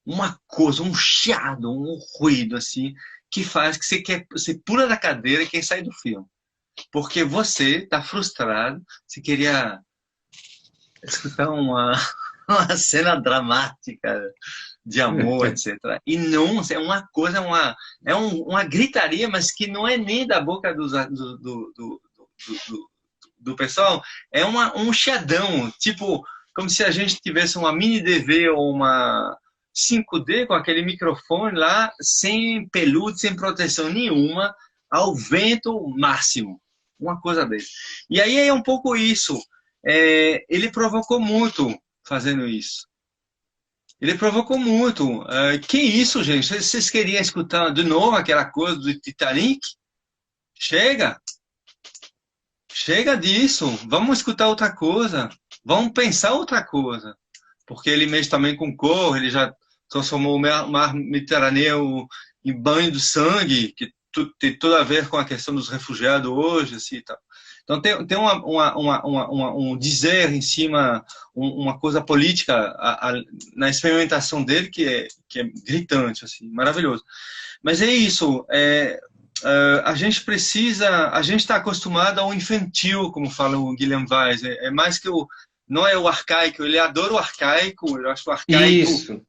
uma coisa, um chiado, um ruído assim, que faz que você pula da cadeira e quer sair do filme. Porque você está frustrado, você queria escutar uma cena dramática de amor, etc. E não, é uma coisa, uma gritaria, mas que não é nem da boca do pessoal, é um chiadão, tipo, como se a gente tivesse uma mini DV ou uma 5D com aquele microfone lá, sem peludo, sem proteção nenhuma, ao vento máximo. Uma coisa dessa. E aí é um pouco isso. Ele provocou muito fazendo isso. Ele provocou muito. Que isso, gente? Vocês queriam escutar de novo aquela coisa do Titanic? Chega! Chega disso. Vamos escutar outra coisa. Vamos pensar outra coisa. Porque ele mexe também com cor, ele já transformou o mar Mediterrâneo em banho de sangue, que tem tudo a ver com a questão dos refugiados hoje, assim, tá. Então tem um dizer em cima, uma coisa política na experimentação dele que é gritante, assim, maravilhoso. Mas é isso, a gente está acostumado ao infantil, como fala o Guilherme Vaz, mais que não é o arcaico, ele adora o arcaico, eu acho que o arcaico isso.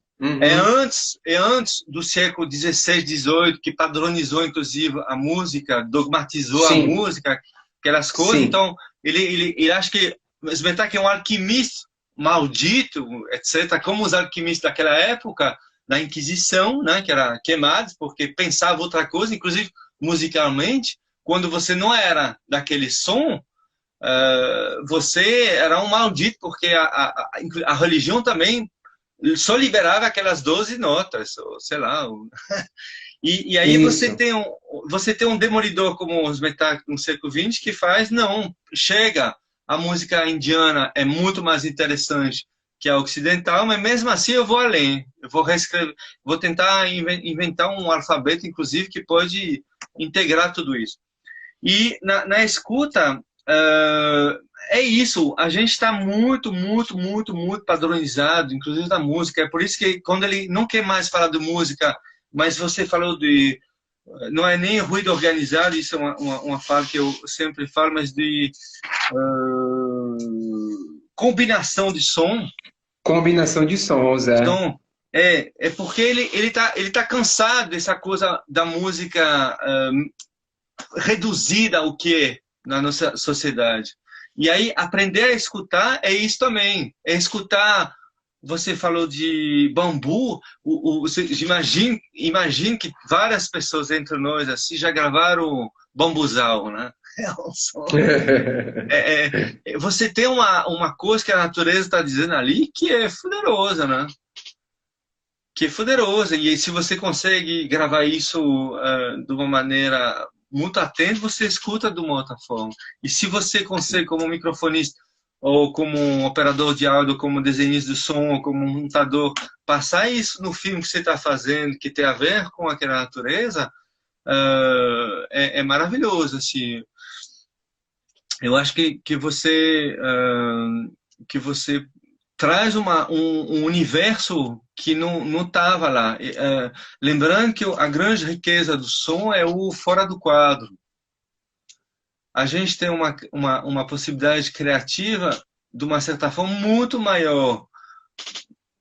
É antes do século XVI, XVIII, que padronizou, inclusive, a música, dogmatizou a música, aquelas coisas. Sim. Então, ele acha que Smetak é um alquimista maldito, etc., como os alquimistas daquela época, da Inquisição, né, que era queimados porque pensava outra coisa, inclusive musicalmente, quando você não era daquele som, você era um maldito, porque a religião também só liberava aquelas 12 notas, ou sei lá. E aí Isso. você tem um demolidor como os Smetak no século XX que faz, não, chega, a música indiana é muito mais interessante que a ocidental, mas mesmo assim eu vou além, eu vou reescrever, vou tentar inventar um alfabeto, inclusive, que pode integrar tudo isso. E na escuta, é isso, a gente está muito, muito, muito, muito padronizado, inclusive da música, é por isso que quando ele não quer mais falar de música, mas você falou de, não é nem ruído organizado, isso é uma fala que eu sempre falo, mas de combinação de som. Combinação de sons, é. Então, é porque ele tá cansado dessa coisa da música reduzida ao que é na nossa sociedade. E aí, aprender a escutar é isso também. É escutar. Você falou de bambu. Imagine que várias pessoas entre nós assim já gravaram bambuzal, né? É um som. Você tem uma coisa que a natureza está dizendo ali que é poderosa, né? Que é poderosa. E se você consegue gravar isso de uma maneira muito atenta, você escuta de uma outra forma. E se você consegue, como microfonista, ou como um operador de áudio, como desenhista de som, ou como um montador, passar isso no filme que você está fazendo, que tem a ver com aquela natureza, é maravilhoso, assim. Eu acho que você traz um universo que não estava lá. Lembrando que a grande riqueza do som é o fora do quadro. A gente tem uma possibilidade criativa, de uma certa forma, muito maior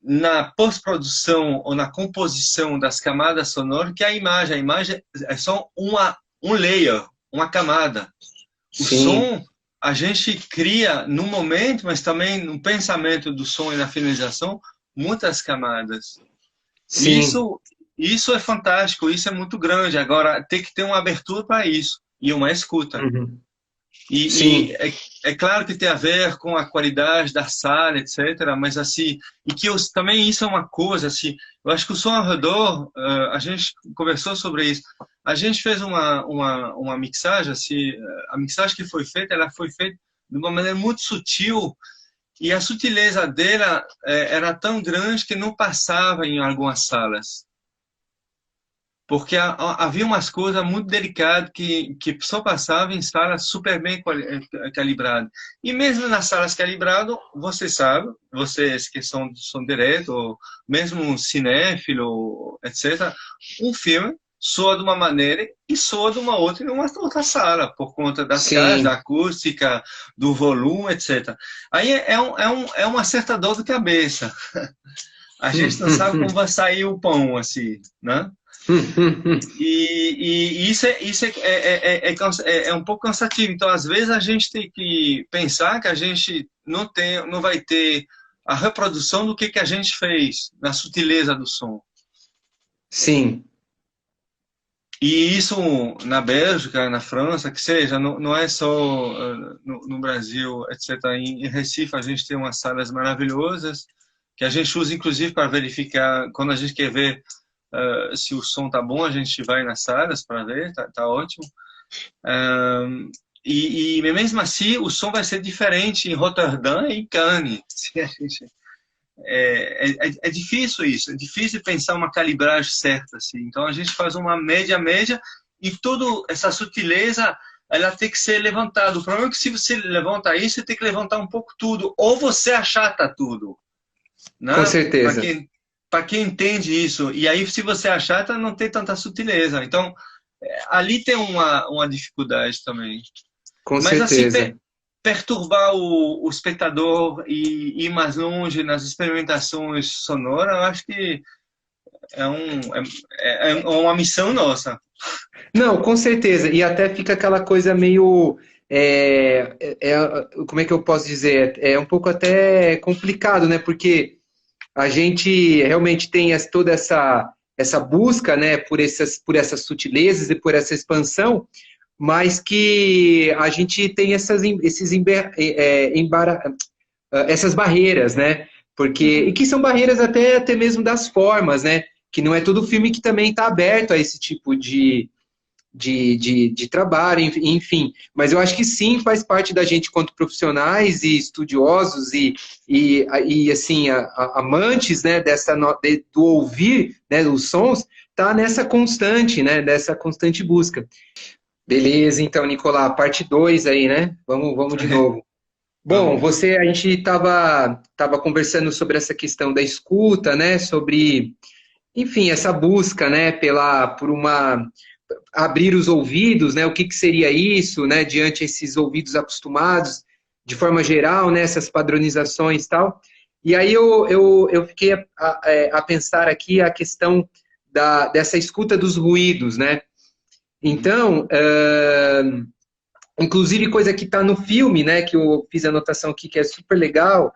na pós-produção ou na composição das camadas sonoras que a imagem. A imagem é só um layer, uma camada. O Sim. som, a gente cria no momento, mas também no pensamento do som e na finalização, muitas camadas. Sim. Isso é fantástico, isso é muito grande. Agora, tem que ter uma abertura para isso e uma escuta. Uhum. E Sim. é claro que tem a ver com a qualidade da sala, etc. Mas assim, também isso é uma coisa assim. Eu acho que o som ao redor, a gente conversou sobre isso. A gente fez uma mixagem assim. A mixagem que foi feita, ela foi feita de uma maneira muito sutil e a sutileza dela era tão grande que não passava em algumas salas. Porque havia umas coisas muito delicadas que só passavam em salas super bem calibradas. E mesmo nas salas calibradas, você sabe, vocês que são direto, ou mesmo um cinéfilo, etc., um filme soa de uma maneira e soa de uma outra em uma outra sala, por conta das caixas, da Sim. acústica, do volume, etc. Aí é uma certa dor de cabeça. A gente não sabe como vai sair o pão, assim, né? E isso é um pouco cansativo. Então, às vezes, a gente tem que pensar que a gente não vai ter a reprodução do que a gente fez, na sutileza do som. Sim. E isso na Bélgica, na França, que seja, não é só no Brasil, etc. Em Recife, a gente tem umas salas maravilhosas que a gente usa, inclusive, para verificar, quando a gente quer ver se o som tá bom, a gente vai nas salas para ver, tá ótimo. E mesmo assim, o som vai ser diferente em Roterdã e em Cannes. É difícil isso, é difícil pensar uma calibragem certa. Assim. Então a gente faz uma média, e toda essa sutileza ela tem que ser levantada. O problema é que se você levanta isso, você tem que levantar um pouco tudo, ou você achata tudo. Né? Com certeza. Para quem entende isso. E aí, se você achata, não tem tanta sutileza. Então, ali tem uma dificuldade também. Com Mas assim, certeza. perturbar o espectador e ir mais longe nas experimentações sonoras, eu acho que é uma missão nossa. Não, com certeza. E até fica aquela coisa meio como é que eu posso dizer? É um pouco até complicado, né? Porque a gente realmente tem toda essa busca, né, por essas sutilezas e por essa expansão, mas que a gente tem essas barreiras, né? E que são barreiras até mesmo das formas, né? Que não é todo filme que também está aberto a esse tipo de trabalho, enfim. Mas eu acho que sim, faz parte da gente quanto profissionais e estudiosos e assim, amantes, né, do ouvir, né, os sons, tá nessa constante, né, dessa constante busca. Beleza, então, Nicolás, parte 2 aí, né? Vamos de novo. Bom, Vamos. a gente estava conversando sobre essa questão da escuta, né? Sobre, enfim, essa busca, né? Por uma abrir os ouvidos, né? O que seria isso, né? Diante esses ouvidos acostumados, de forma geral, né? Essas padronizações e tal. E aí eu fiquei a pensar aqui a questão dessa escuta dos ruídos, né? Então, inclusive coisa que está no filme, né? Que eu fiz a anotação aqui que é super legal,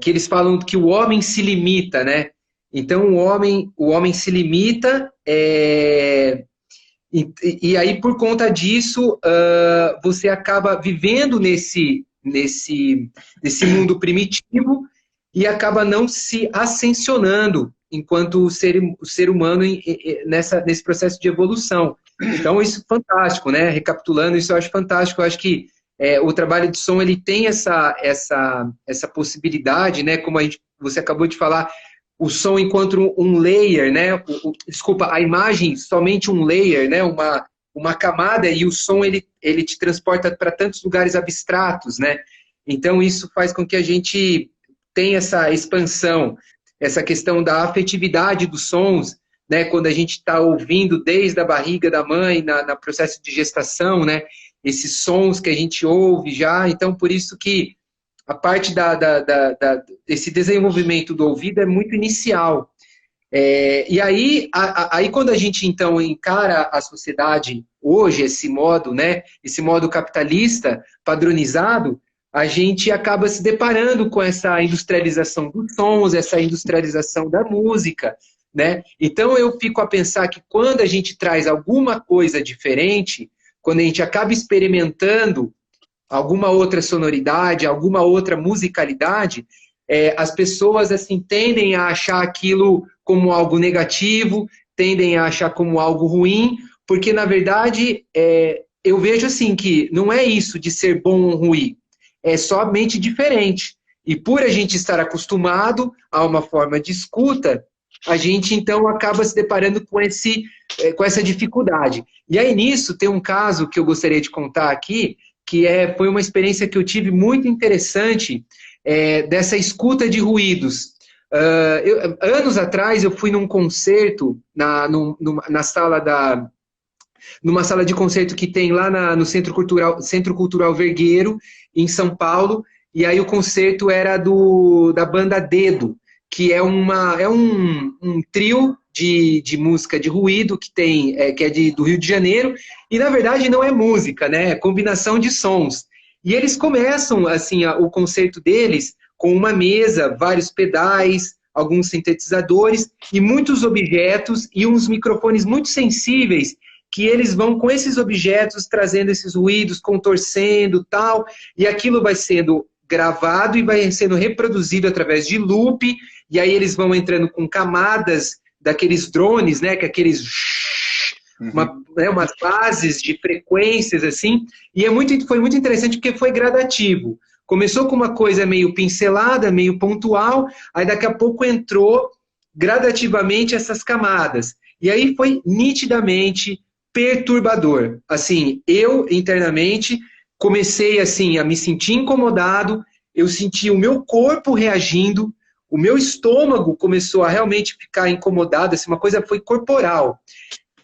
que eles falam que o homem se limita, né? Então o homem se limita, e aí por conta disso você acaba vivendo nesse mundo primitivo e acaba não se ascensionando enquanto o ser humano nesse processo de evolução. Então isso é fantástico, né? Recapitulando, isso eu acho fantástico. Eu acho que o trabalho de som ele tem essa possibilidade, né? Como você acabou de falar, o som enquanto um layer, né? Desculpa, a imagem somente um layer, né? Uma camada, e o som ele te transporta para tantos lugares abstratos, né? Então isso faz com que a gente tenha essa expansão, essa questão da afetividade dos sons, né? Quando a gente está ouvindo desde a barriga da mãe, no processo de gestação, né? Esses sons que a gente ouve já, então por isso que a parte desse desenvolvimento do ouvido é muito inicial. E aí, quando a gente, então, encara a sociedade hoje, esse modo, né, esse modo capitalista, padronizado, a gente acaba se deparando com essa industrialização dos sons, essa industrialização da música, né? Então, eu fico a pensar que quando a gente traz alguma coisa diferente, quando a gente acaba experimentando alguma outra sonoridade, alguma outra musicalidade, as pessoas assim tendem a achar aquilo como algo negativo, tendem a achar como algo ruim, porque na verdade eu vejo assim que não é isso de ser bom ou ruim, é somente diferente. E por a gente estar acostumado a uma forma de escuta, a gente então acaba se deparando com essa dificuldade. E aí nisso tem um caso que eu gostaria de contar aqui, que foi uma experiência que eu tive muito interessante, dessa escuta de ruídos. Anos atrás eu fui num concerto numa sala de concerto que tem lá no Centro Cultural Vergueiro, em São Paulo, e aí o concerto era da banda Dedo, que é um trio de música de ruído que é do Rio de Janeiro, e na verdade não é música, né? É combinação de sons. E eles começam assim o concerto deles com uma mesa, vários pedais, alguns sintetizadores e muitos objetos e uns microfones muito sensíveis que eles vão com esses objetos trazendo esses ruídos, contorcendo, tal, e aquilo vai sendo gravado e vai sendo reproduzido através de loop, e aí eles vão entrando com camadas daqueles drones, né, que aqueles umas bases de frequências assim, e foi muito interessante porque foi gradativo. Começou com uma coisa meio pincelada, meio pontual, aí daqui a pouco entrou gradativamente essas camadas. E aí foi nitidamente perturbador. Assim, eu internamente comecei assim a me sentir incomodado, eu senti o meu corpo reagindo, o meu estômago começou a realmente ficar incomodado, assim, uma coisa foi corporal.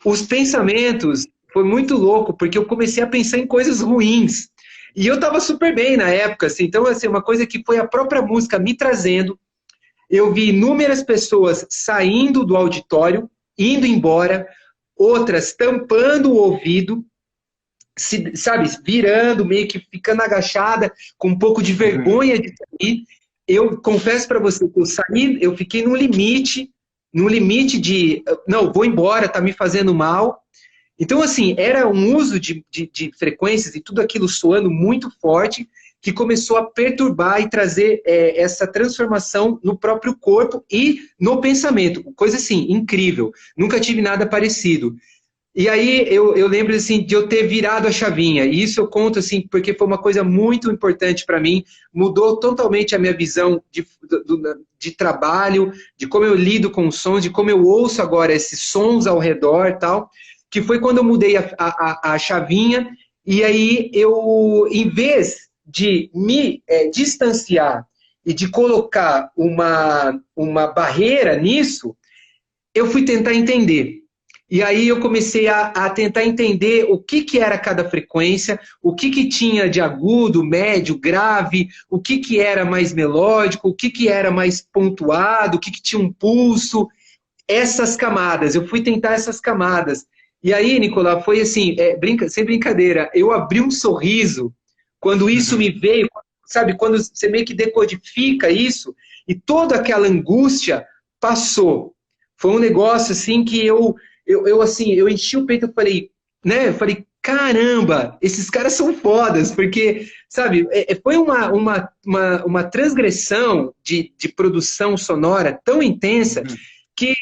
Os pensamentos, foi muito louco, porque eu comecei a pensar em coisas ruins. E eu estava super bem na época, assim, então, assim, uma coisa que foi a própria música me trazendo. Eu vi inúmeras pessoas saindo do auditório, indo embora, outras tampando o ouvido, sabe, virando, meio que ficando agachada, com um pouco de vergonha de sair. Eu confesso para você que eu fiquei no limite de, não, vou embora, tá me fazendo mal. Então, assim, era um uso de frequências e tudo aquilo soando muito forte, que começou a perturbar e trazer essa transformação no próprio corpo e no pensamento. Coisa assim, incrível. Nunca tive nada parecido. E aí eu lembro assim, de eu ter virado a chavinha. E isso eu conto assim, porque foi uma coisa muito importante para mim. Mudou totalmente a minha visão de trabalho, de como eu lido com os sons, de como eu ouço agora esses sons ao redor e tal. Que foi quando eu mudei a chavinha. E aí eu, em vez de me distanciar e de colocar uma barreira nisso, eu fui tentar entender. E aí eu comecei a tentar entender o que era cada frequência, o que tinha de agudo, médio, grave, o que era mais melódico, o que era mais pontuado, o que tinha um pulso, essas camadas. Eu fui tentar essas camadas. E aí, Nicolau, foi assim, sem brincadeira, eu abri um sorriso quando isso me veio, sabe, quando você meio que decodifica isso, e toda aquela angústia passou. Foi um negócio assim que eu enchi o peito e falei, né? Eu falei, caramba, esses caras são fodas, porque, sabe, foi uma transgressão de produção sonora tão intensa que,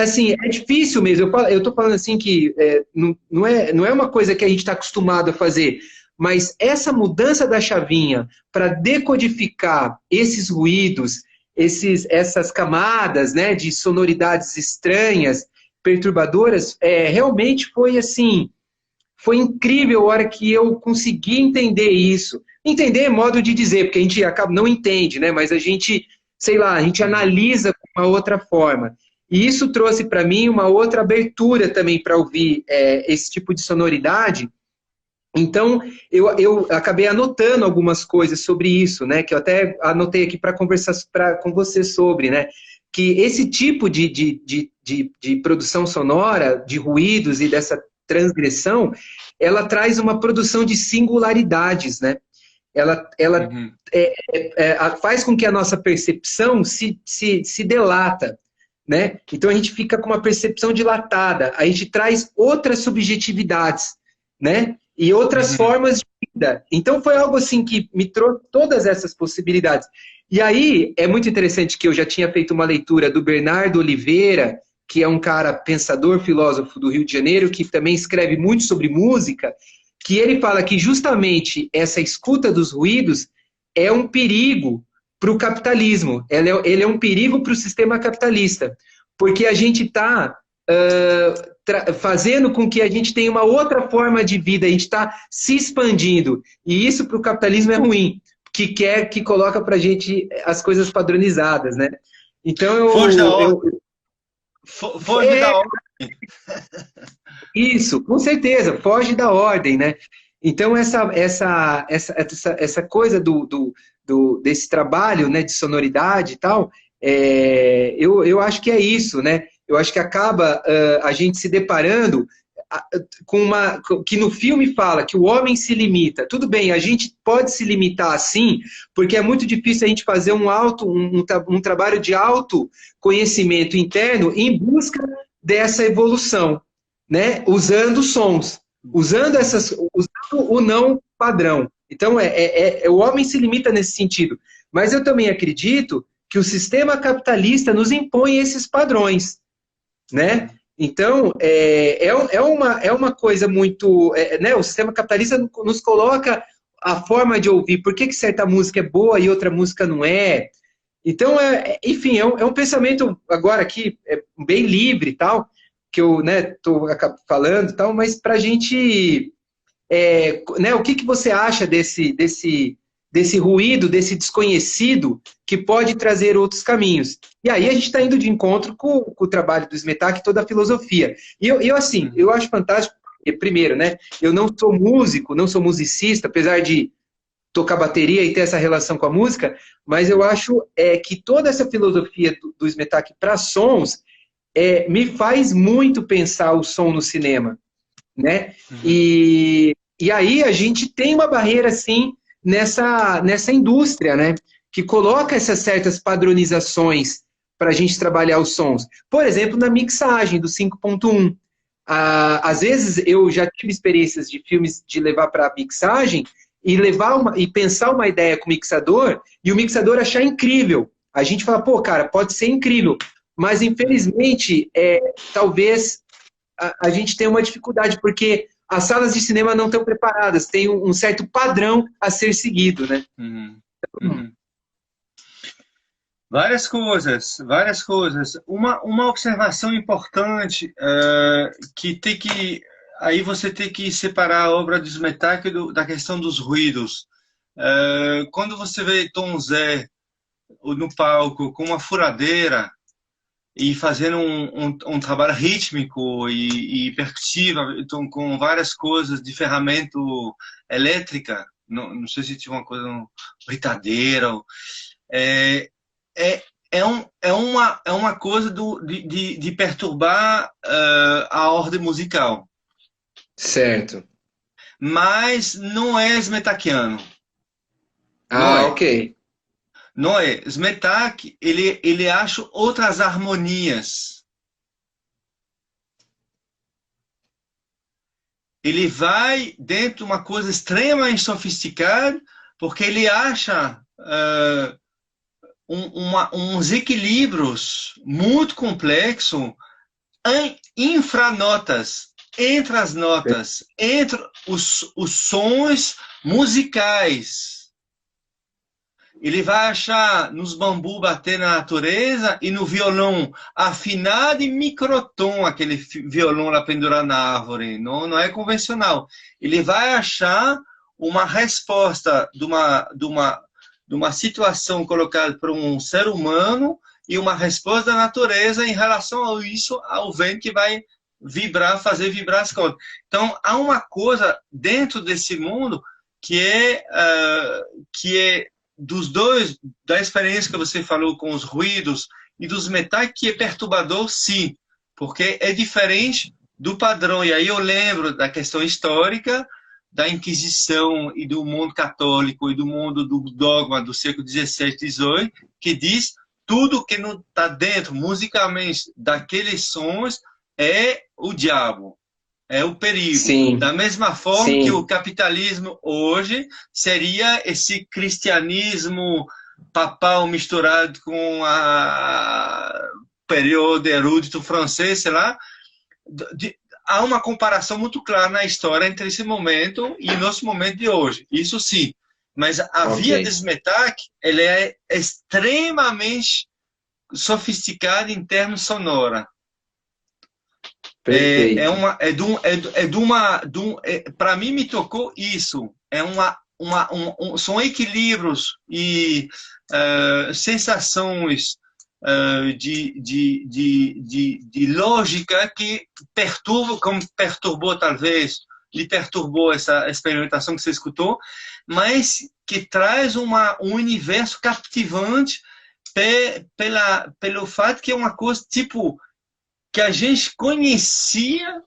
assim, é difícil mesmo. Eu tô falando assim que não é uma coisa que a gente está acostumado a fazer, mas essa mudança da chavinha para decodificar esses ruídos, essas camadas, né, de sonoridades estranhas, perturbadoras, realmente foi assim, foi incrível a hora que eu consegui entender isso. Entender é modo de dizer, porque a gente acaba não entende, né? Mas a gente, sei lá, a gente analisa de uma outra forma. E isso trouxe para mim uma outra abertura também para ouvir esse tipo de sonoridade. Então, eu acabei anotando algumas coisas sobre isso, né? Que eu até anotei aqui para conversar com você sobre, né? Que esse tipo de produção sonora, de ruídos e dessa transgressão, ela traz uma produção de singularidades, né? Ela faz com que a nossa percepção se delata, né? Então a gente fica com uma percepção dilatada, a gente traz outras subjetividades, né? E outras formas de vida. Então foi algo assim que me trouxe todas essas possibilidades. E aí é muito interessante que eu já tinha feito uma leitura do Bernardo Oliveira, que é um cara pensador, filósofo do Rio de Janeiro, que também escreve muito sobre música, que ele fala que justamente essa escuta dos ruídos é um perigo para o capitalismo. Ele é um perigo para o sistema capitalista, porque a gente está fazendo com que a gente tenha uma outra forma de vida, a gente está se expandindo. E isso para o capitalismo é ruim, que coloca para a gente as coisas padronizadas, né? Então Foge da ordem. Foge da ordem. Isso, com certeza, foge da ordem, né? Então, essa coisa desse trabalho, né, de sonoridade e tal, eu acho que é isso, né? Eu acho que acaba a gente se deparando com que no filme fala que o homem se limita. Tudo bem, a gente pode se limitar assim, porque é muito difícil a gente fazer um trabalho de autoconhecimento interno em busca dessa evolução, né? Usando sons, usando o não padrão. Então, o homem se limita nesse sentido. Mas eu também acredito que o sistema capitalista nos impõe esses padrões, né? Então, é uma coisa muito... né? O sistema capitalista nos coloca a forma de ouvir. Por que certa música é boa e outra música não é? Então, enfim, é um pensamento agora aqui bem livre e tal, que eu estou falando e tal, mas para a gente... né, o que você acha desse ruído, desse desconhecido, que pode trazer outros caminhos? E aí a gente está indo de encontro com o trabalho do Smetak e toda a filosofia. E eu acho fantástico, porque, primeiro, né, eu não sou músico, não sou musicista, apesar de tocar bateria e ter essa relação com a música, mas eu acho que toda essa filosofia do Smetak para sons me faz muito pensar o som no cinema, né? E E aí a gente tem uma barreira, sim, nessa indústria, né? Que coloca essas certas padronizações para a gente trabalhar os sons. Por exemplo, na mixagem do 5.1. Às vezes eu já tive experiências de filmes de levar para mixagem e e pensar uma ideia com o mixador e o mixador achar incrível. A gente fala, pô, cara, pode ser incrível, mas infelizmente talvez a gente tenha uma dificuldade, porque as salas de cinema não estão preparadas, tem um certo padrão a ser seguido, né? Uhum. Uhum. Várias coisas, várias coisas. Uma observação importante que tem que... Aí você tem que separar a obra de Smetak da questão dos ruídos. Quando você vê Tom Zé no palco com uma furadeira e fazendo um trabalho rítmico e percussivo, então, com várias coisas de ferramenta elétrica, não sei se tinha uma coisa, britadeira, é uma coisa de perturbar a ordem musical. Certo. Mas não é smetakiano. Ok. Não é. Smetak, ele acha outras harmonias. Ele vai dentro de uma coisa extremamente sofisticada, porque ele acha uns equilíbrios muito complexos em infranotas, entre as notas, entre os sons musicais. Ele vai achar nos bambus bater na natureza e no violão afinado e microtom, aquele violão lá pendurado na árvore. Não é convencional. Ele vai achar uma resposta de uma situação colocada por um ser humano e uma resposta da natureza em relação a isso, ao vento que vai vibrar, fazer vibrar as cordas. Então, há uma coisa dentro desse mundo que é dos dois, da experiência que você falou com os ruídos e dos metais, que é perturbador, sim, porque é diferente do padrão. E aí eu lembro da questão histórica da Inquisição e do mundo católico e do mundo do dogma do século XVII, XVIII, que diz tudo que não está dentro musicalmente daqueles sons é o diabo. É o perigo. Sim. Da mesma forma Sim. que o capitalismo hoje seria esse cristianismo papal misturado com o período erudito francês, sei lá. Há uma comparação muito clara na história entre esse momento e nosso momento de hoje. Isso sim. Mas a via de Smetak, ela é extremamente sofisticada em termos sonora. Para mim me tocou isso. São equilíbrios e sensações de lógica que perturbam, como perturbou talvez, lhe perturbou essa experimentação que você escutou, mas que traz um universo captivante pelo fato que é uma coisa tipo que a gente conhecia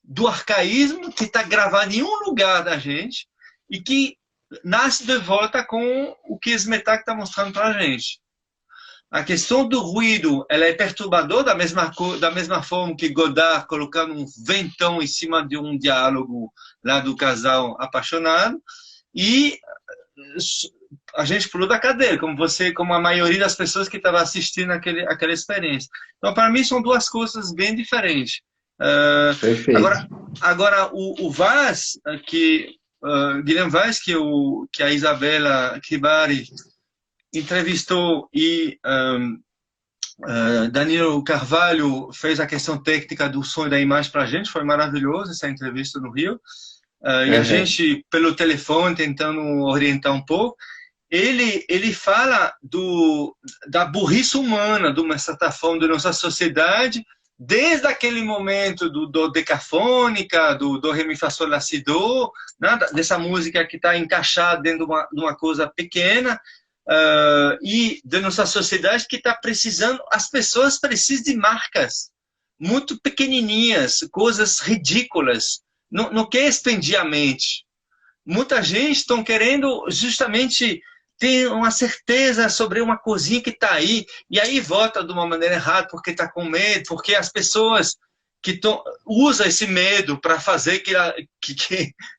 do arcaísmo, que está gravado em um lugar da gente e que nasce de volta com o que Smetak está mostrando para a gente. A questão do ruído, ela é perturbadora da mesma forma que Godard colocando um ventão em cima de um diálogo lá do casal apaixonado, e a gente pulou da cadeira, como a maioria das pessoas que estavam assistindo aquela experiência. Então, para mim, são duas coisas bem diferentes. Agora o Vaz, Guilherme Vaz, que a Isabela Kribari entrevistou, e Danilo Carvalho fez a questão técnica do som e da imagem para a gente, foi maravilhoso essa entrevista no Rio. E a gente, pelo telefone, tentando orientar um pouco, ele fala da burrice humana, de uma certa forma, da nossa sociedade, desde aquele momento do decafônica, do Ré, Mi, Fá, Sol, Lá, Si, Do, né, dessa música que está encaixada dentro de uma coisa pequena, e da nossa sociedade que está precisando, as pessoas precisam de marcas muito pequenininhas, coisas ridículas, não quer expandir a mente. Muita gente está querendo justamente ter uma certeza sobre uma coisinha que está aí, e aí vota de uma maneira errada porque está com medo, porque as pessoas que usam esse medo para fazer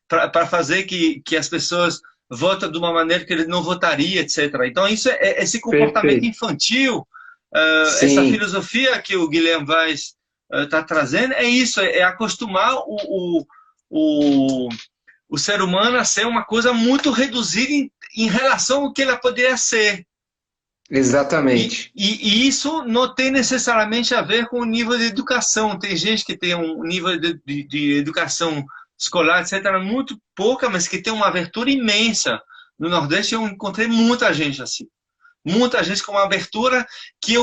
para fazer que as pessoas votam de uma maneira que ele não votaria, etc. Então, isso esse comportamento Perfeito. infantil, essa Sim, filosofia que o Guilherme Weiss está trazendo, é isso, é acostumar o, o ser humano a ser uma coisa muito reduzida em relação ao que ela poderia ser. exatamente. E isso não tem necessariamente a ver com o nível de educação. Tem gente que tem um nível de educação escolar, etc., muito pouca, mas que tem uma abertura imensa. No Nordeste eu encontrei muita gente assim. Muita gente com uma abertura que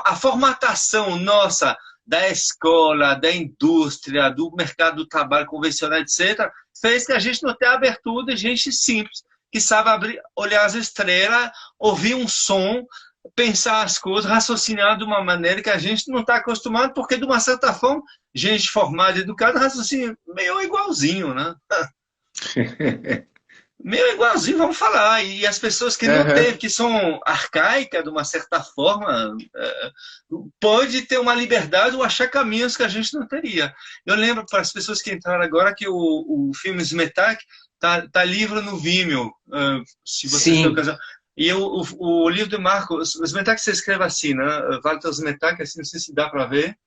a formatação nossa da escola, da indústria, do mercado do trabalho convencional, etc., fez que a gente não tenha abertura de gente simples, que sabe abrir, olhar as estrelas, ouvir um som, pensar as coisas, raciocinar de uma maneira que a gente não está acostumado, porque, de uma certa forma, gente formada, educada, raciocina meio igualzinho, né? Meio igualzinho, vamos falar. E as pessoas que não teve, Aham. que são arcaicas, de uma certa forma, pode ter uma liberdade ou achar caminhos que a gente não teria. Eu lembro para as pessoas que entraram agora que o filme Smetak tá livre no Vimeo, se vocês têm Sim, ocasião. E o livro de Marco, Smetak se escreve assim, né? Walter Smetak, assim, não sei se dá para ver.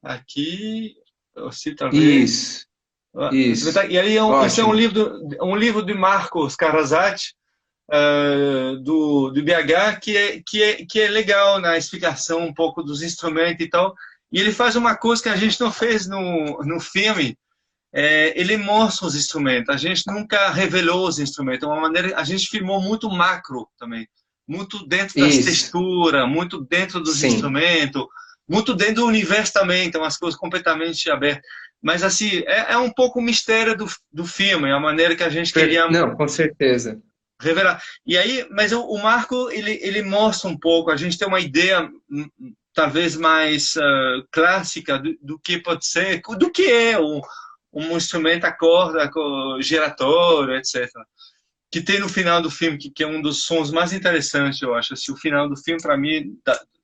Aqui, se talvez. isso, isso. E aí, esse é Ótimo. um livro de Marcos Karasat, do BH, que é legal na explicação um pouco dos instrumentos e tal. E ele faz uma coisa que a gente não fez no filme. Ele mostra os instrumentos. A gente nunca revelou os instrumentos. É uma maneira, a gente filmou muito macro também. Muito dentro das Isso, texturas, muito dentro dos sim. instrumentos, muito dentro do universo também. Então, as coisas completamente abertas. Mas, assim, é um pouco o mistério do filme, é a maneira que a gente queria Não, com certeza. revelar. E aí, mas o Marco, ele mostra um pouco, a gente tem uma ideia talvez mais clássica do que pode ser, do que é um instrumento a corda giratório, etc. Que tem no final do filme, que é um dos sons mais interessantes, eu acho. Assim, o final do filme, para mim,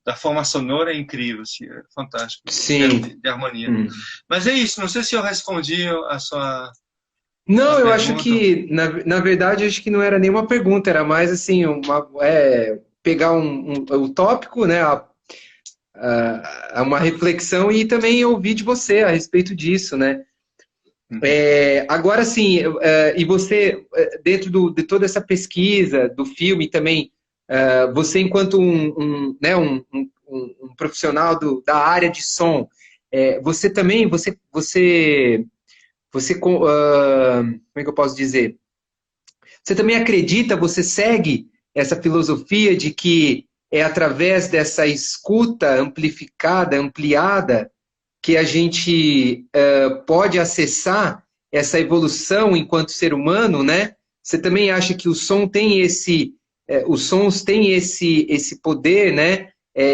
da forma sonora, é incrível, assim, é fantástico, em termos Sim. de harmonia. Hum. Mas é isso, não sei se eu respondi a Não, eu acho pergunta. que, na verdade, acho que não era nenhuma pergunta, era mais assim, pegar o tópico, né, uma reflexão e também ouvir de você a respeito disso, né? Uhum. Agora sim, e você, dentro de toda essa pesquisa do filme também, você enquanto né, um profissional da área de som, você também, como é que eu posso dizer? Você também acredita, você segue essa filosofia de que é através dessa escuta amplificada, ampliada, que a gente pode acessar essa evolução enquanto ser humano, né? Você também acha que o som tem os sons têm esse poder, né?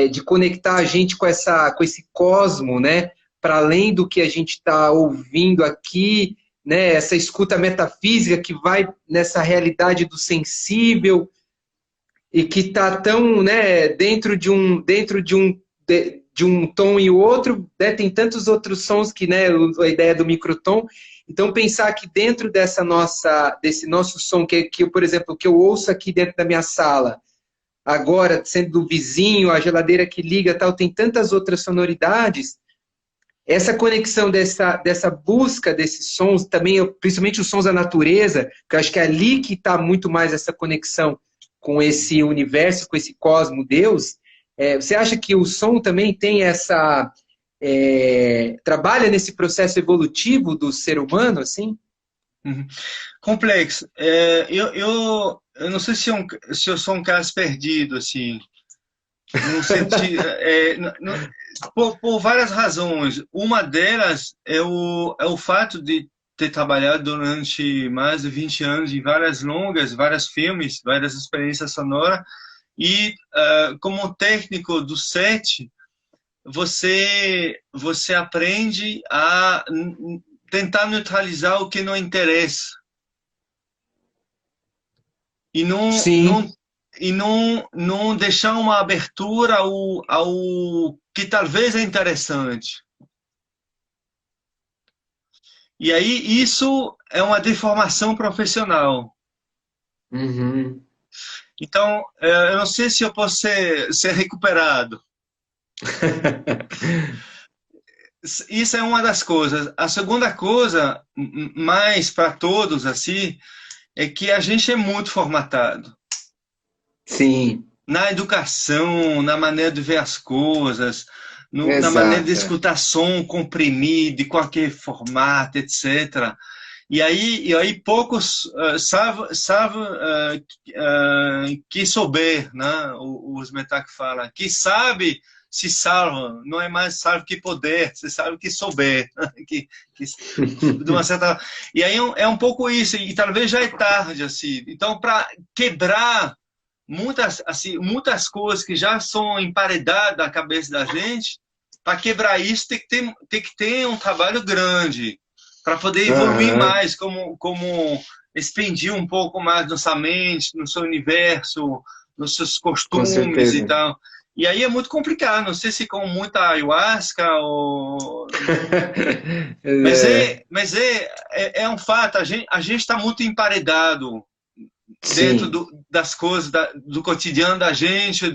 De conectar a gente com esse cosmo, né? Para além do que a gente está ouvindo aqui, né? Essa escuta metafísica que vai nessa realidade do sensível e que está tão, né? De um tom e o outro, né, tem tantos outros sons que, né, a ideia do microtom. Então, pensar que dentro desse nosso som, que por exemplo, que eu ouço aqui dentro da minha sala, agora, sendo do vizinho, a geladeira que liga, tal, tem tantas outras sonoridades. Essa conexão dessa busca desses sons, também, principalmente os sons da natureza, que eu acho que é ali que está muito mais essa conexão com esse universo, com esse cosmo Deus. Você acha que o som também tem trabalha nesse processo evolutivo do ser humano, assim? Uhum. Complexo. Eu não sei se eu sou um caso perdido, assim, no sentido, por várias razões. Uma delas é o fato de ter trabalhado durante mais de 20 anos em várias longas, vários filmes, várias experiências sonoras, e como técnico do set, você aprende a tentar neutralizar o que não interessa. E Sim. não deixar uma abertura ao que talvez é interessante. E aí isso é uma deformação profissional. Uhum. Então, eu não sei se eu posso ser recuperado. Isso é uma das coisas. A segunda coisa, mais para todos, assim, é que a gente é muito formatado. Sim, Na educação, na maneira de ver as coisas, na maneira de exato. escutar som comprimido, de qualquer formato, etc. E aí poucos que souber, né? Os Metak fala, que sabe se salva, não é mais salvo que poder, você sabe que souber, né? De uma certa. E aí é um pouco isso, e talvez já é tarde, assim. Então, para quebrar muitas coisas que já são emparedadas na cabeça da gente, para quebrar isso tem que ter um trabalho grande para poder evoluir Aham, mais, como expandir um pouco mais nossa mente, no seu universo, nos seus com costumes e certeza. tal. E aí é muito complicado, não sei se com muita ayahuasca ou... Mas É, é um fato, a gente está muito emparedado dentro sim, das coisas, do cotidiano da gente,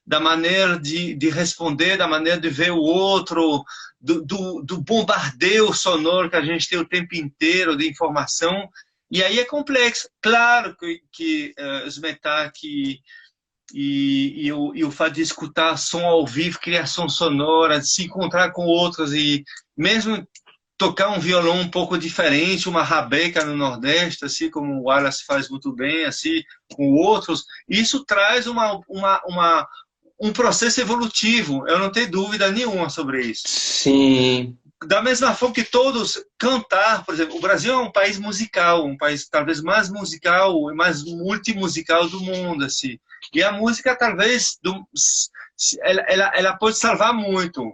da maneira de responder, da maneira de ver o outro, do bombardeio sonoro que a gente tem o tempo inteiro de informação. E aí é complexo. Claro que os Metak e o fato de escutar som ao vivo, criação sonora, de se encontrar com outros e mesmo tocar um violão um pouco diferente, uma rabeca no Nordeste, assim como o Wallace faz muito bem, assim, com outros, isso traz um processo evolutivo, eu não tenho dúvida nenhuma sobre isso. sim, Da mesma forma que todos cantar, por exemplo, o Brasil é um país musical, um país talvez mais musical e mais multimusical do mundo, assim. E a música talvez ela pode salvar muito.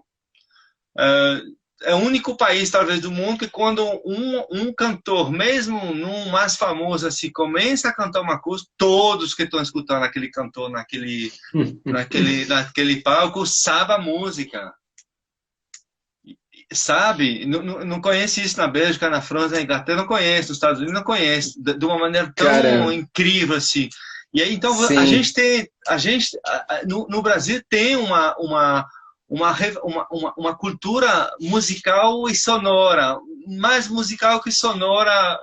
É o único país, talvez, do mundo que quando um cantor, mesmo num mais famoso, assim, começa a cantar uma coisa, todos que estão escutando aquele cantor naquele palco sabem a música. Sabe? Não conhece isso na Bélgica, na França, na Inglaterra, não conhece, nos Estados Unidos não conhece, de uma maneira tão caramba, incrível assim. E aí, então, sim, no Brasil tem uma cultura musical e sonora, mais musical que sonora,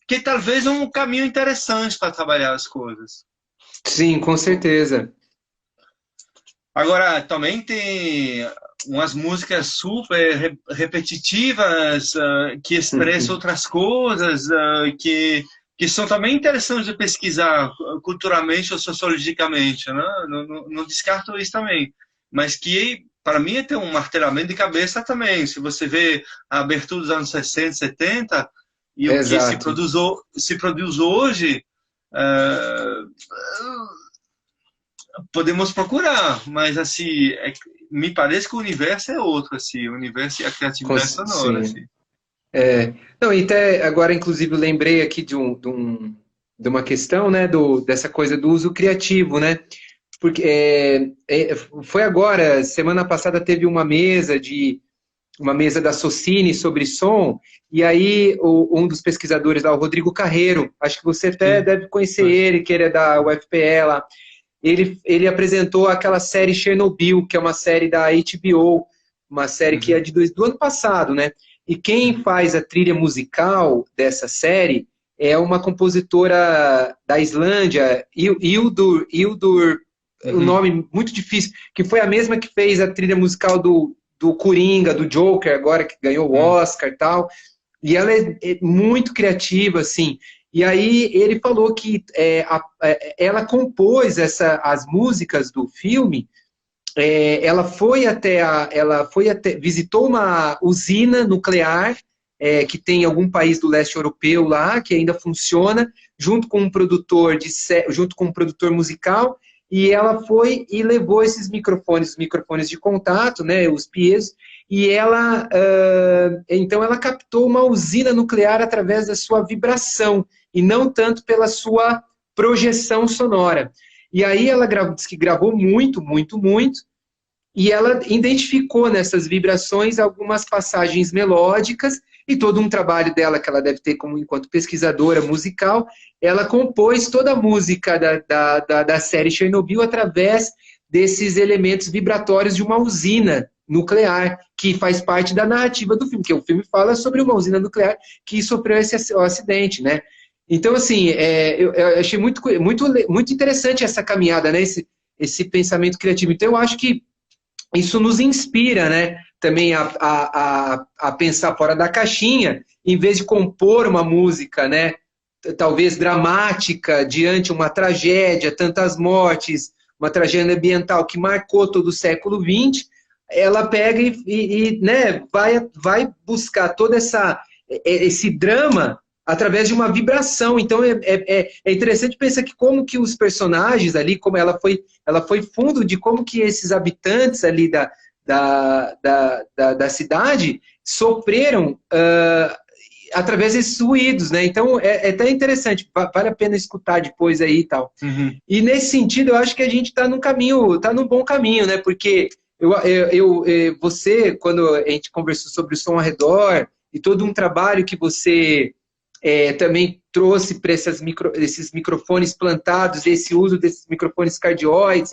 que talvez é um caminho interessante para trabalhar as coisas. sim, com certeza. Agora, também tem umas músicas super repetitivas, que expressam outras coisas, que são também interessantes de pesquisar culturalmente ou sociologicamente, né? Não descarto isso também. Mas que, para mim, tem um martelamento de cabeça também. Se você vê a abertura dos anos 60, 70, e o que Exato. se produz hoje, uh, podemos procurar, mas assim, me parece que o universo é outro, assim, o universo e a criatividade sonora, Sim. assim. É, não, e até agora, inclusive, eu lembrei aqui de uma questão, né, dessa coisa do uso criativo, né? Porque foi agora, semana passada teve uma mesa da Socini sobre som, e aí um dos pesquisadores lá, o Rodrigo Carreiro, acho que você até Sim, deve conhecer mas, ele, que ele é da UFPE lá, ele apresentou aquela série Chernobyl, que é uma série da HBO, uma série que é uhum, do ano passado, né? E quem uhum, faz a trilha musical dessa série é uma compositora da Islândia, Hildur, um uhum, nome muito difícil, que foi a mesma que fez a trilha musical do Coringa, do Joker, agora que ganhou o uhum, Oscar e tal. E ela é muito criativa, assim. E aí ele falou que ela compôs as músicas do filme. Visitou uma usina nuclear que tem em algum país do leste europeu lá, que ainda funciona, junto com um produtor musical, e ela foi e levou esses microfones, os microfones de contato, né, os piezo, e ela, então ela captou uma usina nuclear através da sua vibração, e não tanto pela sua projeção sonora. E aí ela disse que gravou muito, muito, muito, e ela identificou nessas vibrações algumas passagens melódicas e todo um trabalho dela que ela deve ter como enquanto pesquisadora musical, ela compôs toda a música da série Chernobyl através desses elementos vibratórios de uma usina nuclear, que faz parte da narrativa do filme, que o filme fala sobre uma usina nuclear que sofreu esse acidente, né? Então, assim, eu achei muito, muito, muito interessante essa caminhada, né? Esse pensamento criativo. Então, eu acho que isso nos inspira, né? Também a pensar fora da caixinha, em vez de compor uma música, né? Talvez dramática, diante de uma tragédia, tantas mortes, uma tragédia ambiental que marcou todo o século XX, ela pega né, vai buscar todo esse drama através de uma vibração. Então é interessante pensar que como que os personagens ali, como ela foi fundo de como que esses habitantes ali da cidade sofreram através desses ruídos, né? Então é até interessante, vale a pena escutar depois aí e tal. Uhum. E nesse sentido, eu acho que a gente está num bom caminho, né? Porque você, quando a gente conversou sobre o som ao redor e todo um trabalho que você também trouxe para esses microfones plantados, esse uso desses microfones cardioides,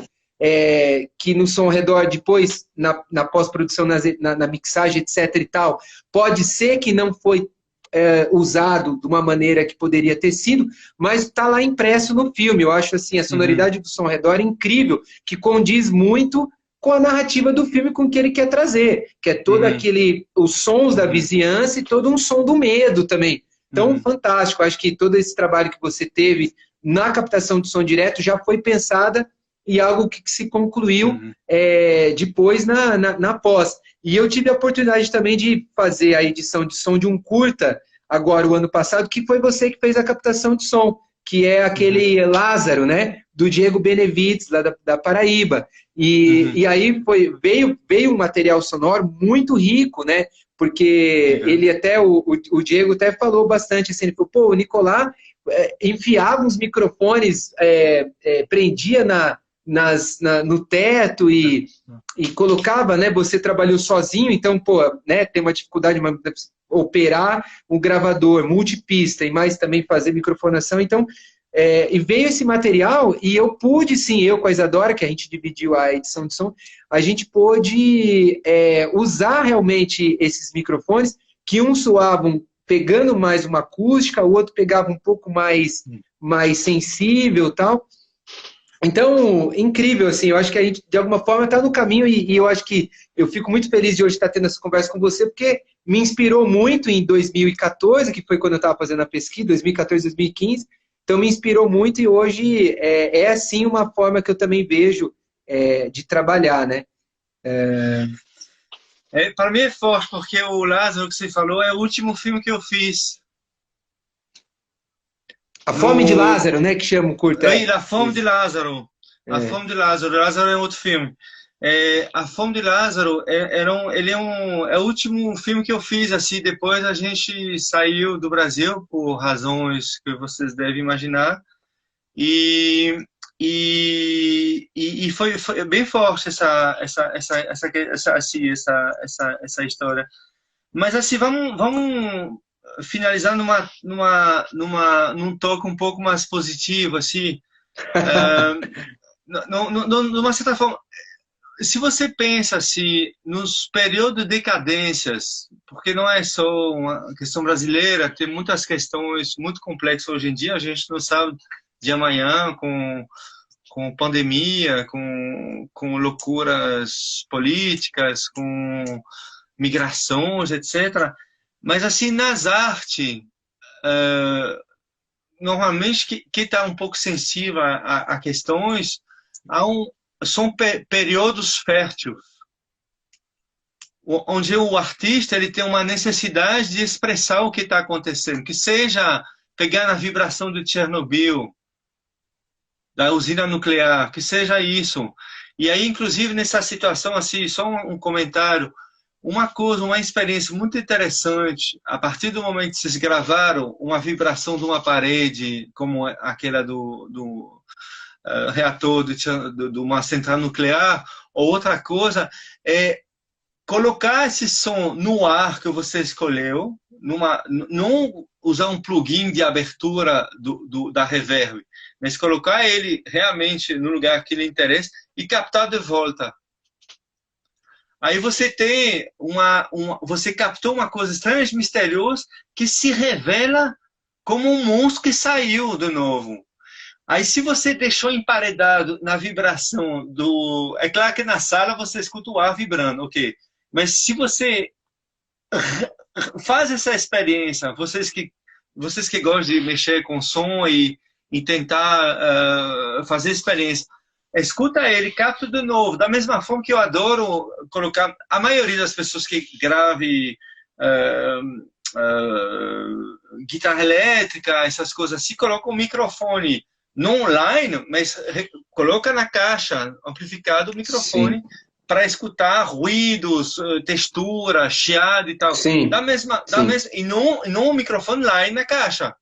que no som ao redor, depois, na pós-produção, na mixagem, etc. e tal, pode ser que não foi usado de uma maneira que poderia ter sido, mas está lá impresso no filme. Eu acho assim, a sonoridade do som ao redor é incrível, que condiz muito com a narrativa do filme, com o que ele quer trazer, que é todo os sons da vizinhança e todo um som do medo também. Então, fantástico. Acho que todo esse trabalho que você teve na captação de som direto já foi pensada e algo que se concluiu depois na pós. E eu tive a oportunidade também de fazer a edição de som de um curta, agora o ano passado, que foi você que fez a captação de som, que é aquele Lázaro, né? Do Diego Benevides, lá da Paraíba. E aí veio um material sonoro muito rico, né? Porque ele até, o Diego até falou bastante, assim, ele falou, pô, o Nicolás enfiava uns microfones, prendia no teto e colocava, né? Você trabalhou sozinho, então, pô, né? Tem uma dificuldade de operar um gravador, multipista e mais também fazer microfonação, então, e veio esse material e eu pude, sim, eu com a Isadora, que a gente dividiu a edição de som, a gente pôde usar realmente esses microfones, que uns soavam pegando mais uma acústica, o outro pegava um pouco mais sensível e tal. Então, incrível, assim, eu acho que a gente, de alguma forma, está no caminho e eu acho que eu fico muito feliz de hoje estar tendo essa conversa com você, porque me inspirou muito em 2014, que foi quando eu estava fazendo a pesquisa, 2014, 2015, então me inspirou muito e hoje assim, uma forma que eu também vejo de trabalhar, né? Para mim é forte, porque o Lázaro que você falou é o último filme que eu fiz. A Fome de Lázaro, né? Que chama o curta. A Fome de Lázaro. A Fome de Lázaro. Lázaro é outro filme. A Fome de Lázaro é o último filme que eu fiz. Assim, depois a gente saiu do Brasil por razões que vocês devem imaginar. E foi bem forte essa história. Mas assim, vamos finalizar num toque um pouco mais positivo, assim, numa certa forma, se você pensa assim, nos períodos de decadências, porque não é só uma questão brasileira, tem muitas questões muito complexas hoje em dia, a gente não sabe de amanhã com pandemia, com loucuras políticas, com migrações, etc. Mas, assim, nas artes, normalmente, que está um pouco sensível a questões, são períodos férteis, onde o artista ele tem uma necessidade de expressar o que está acontecendo, que seja pegar na vibração de Chernobyl, da usina nuclear, que seja isso. E aí, inclusive, nessa situação, assim, só um comentário, uma experiência muito interessante, a partir do momento que vocês gravaram uma vibração de uma parede, como aquela do reator de uma central nuclear, ou outra coisa, é colocar esse som no ar que você escolheu, não usar um plugin de abertura da reverb, mas colocar ele realmente no lugar que lhe interessa e captar de volta. Aí você tem você captou uma coisa extremamente misteriosa que se revela como um monstro que saiu de novo. Aí se você deixou emparedado na vibração do... É claro que na sala você escuta o ar vibrando, ok. Mas se você faz essa experiência, vocês que gostam de mexer com som e tentar fazer experiência, escuta ele, capta de novo. Da mesma forma que eu adoro colocar... A maioria das pessoas que grave guitarra elétrica, essas coisas assim, colocam um microfone não online, mas coloca na caixa amplificado o microfone para escutar ruídos, textura, chiado e tal. Sim. E não o microfone lá na caixa.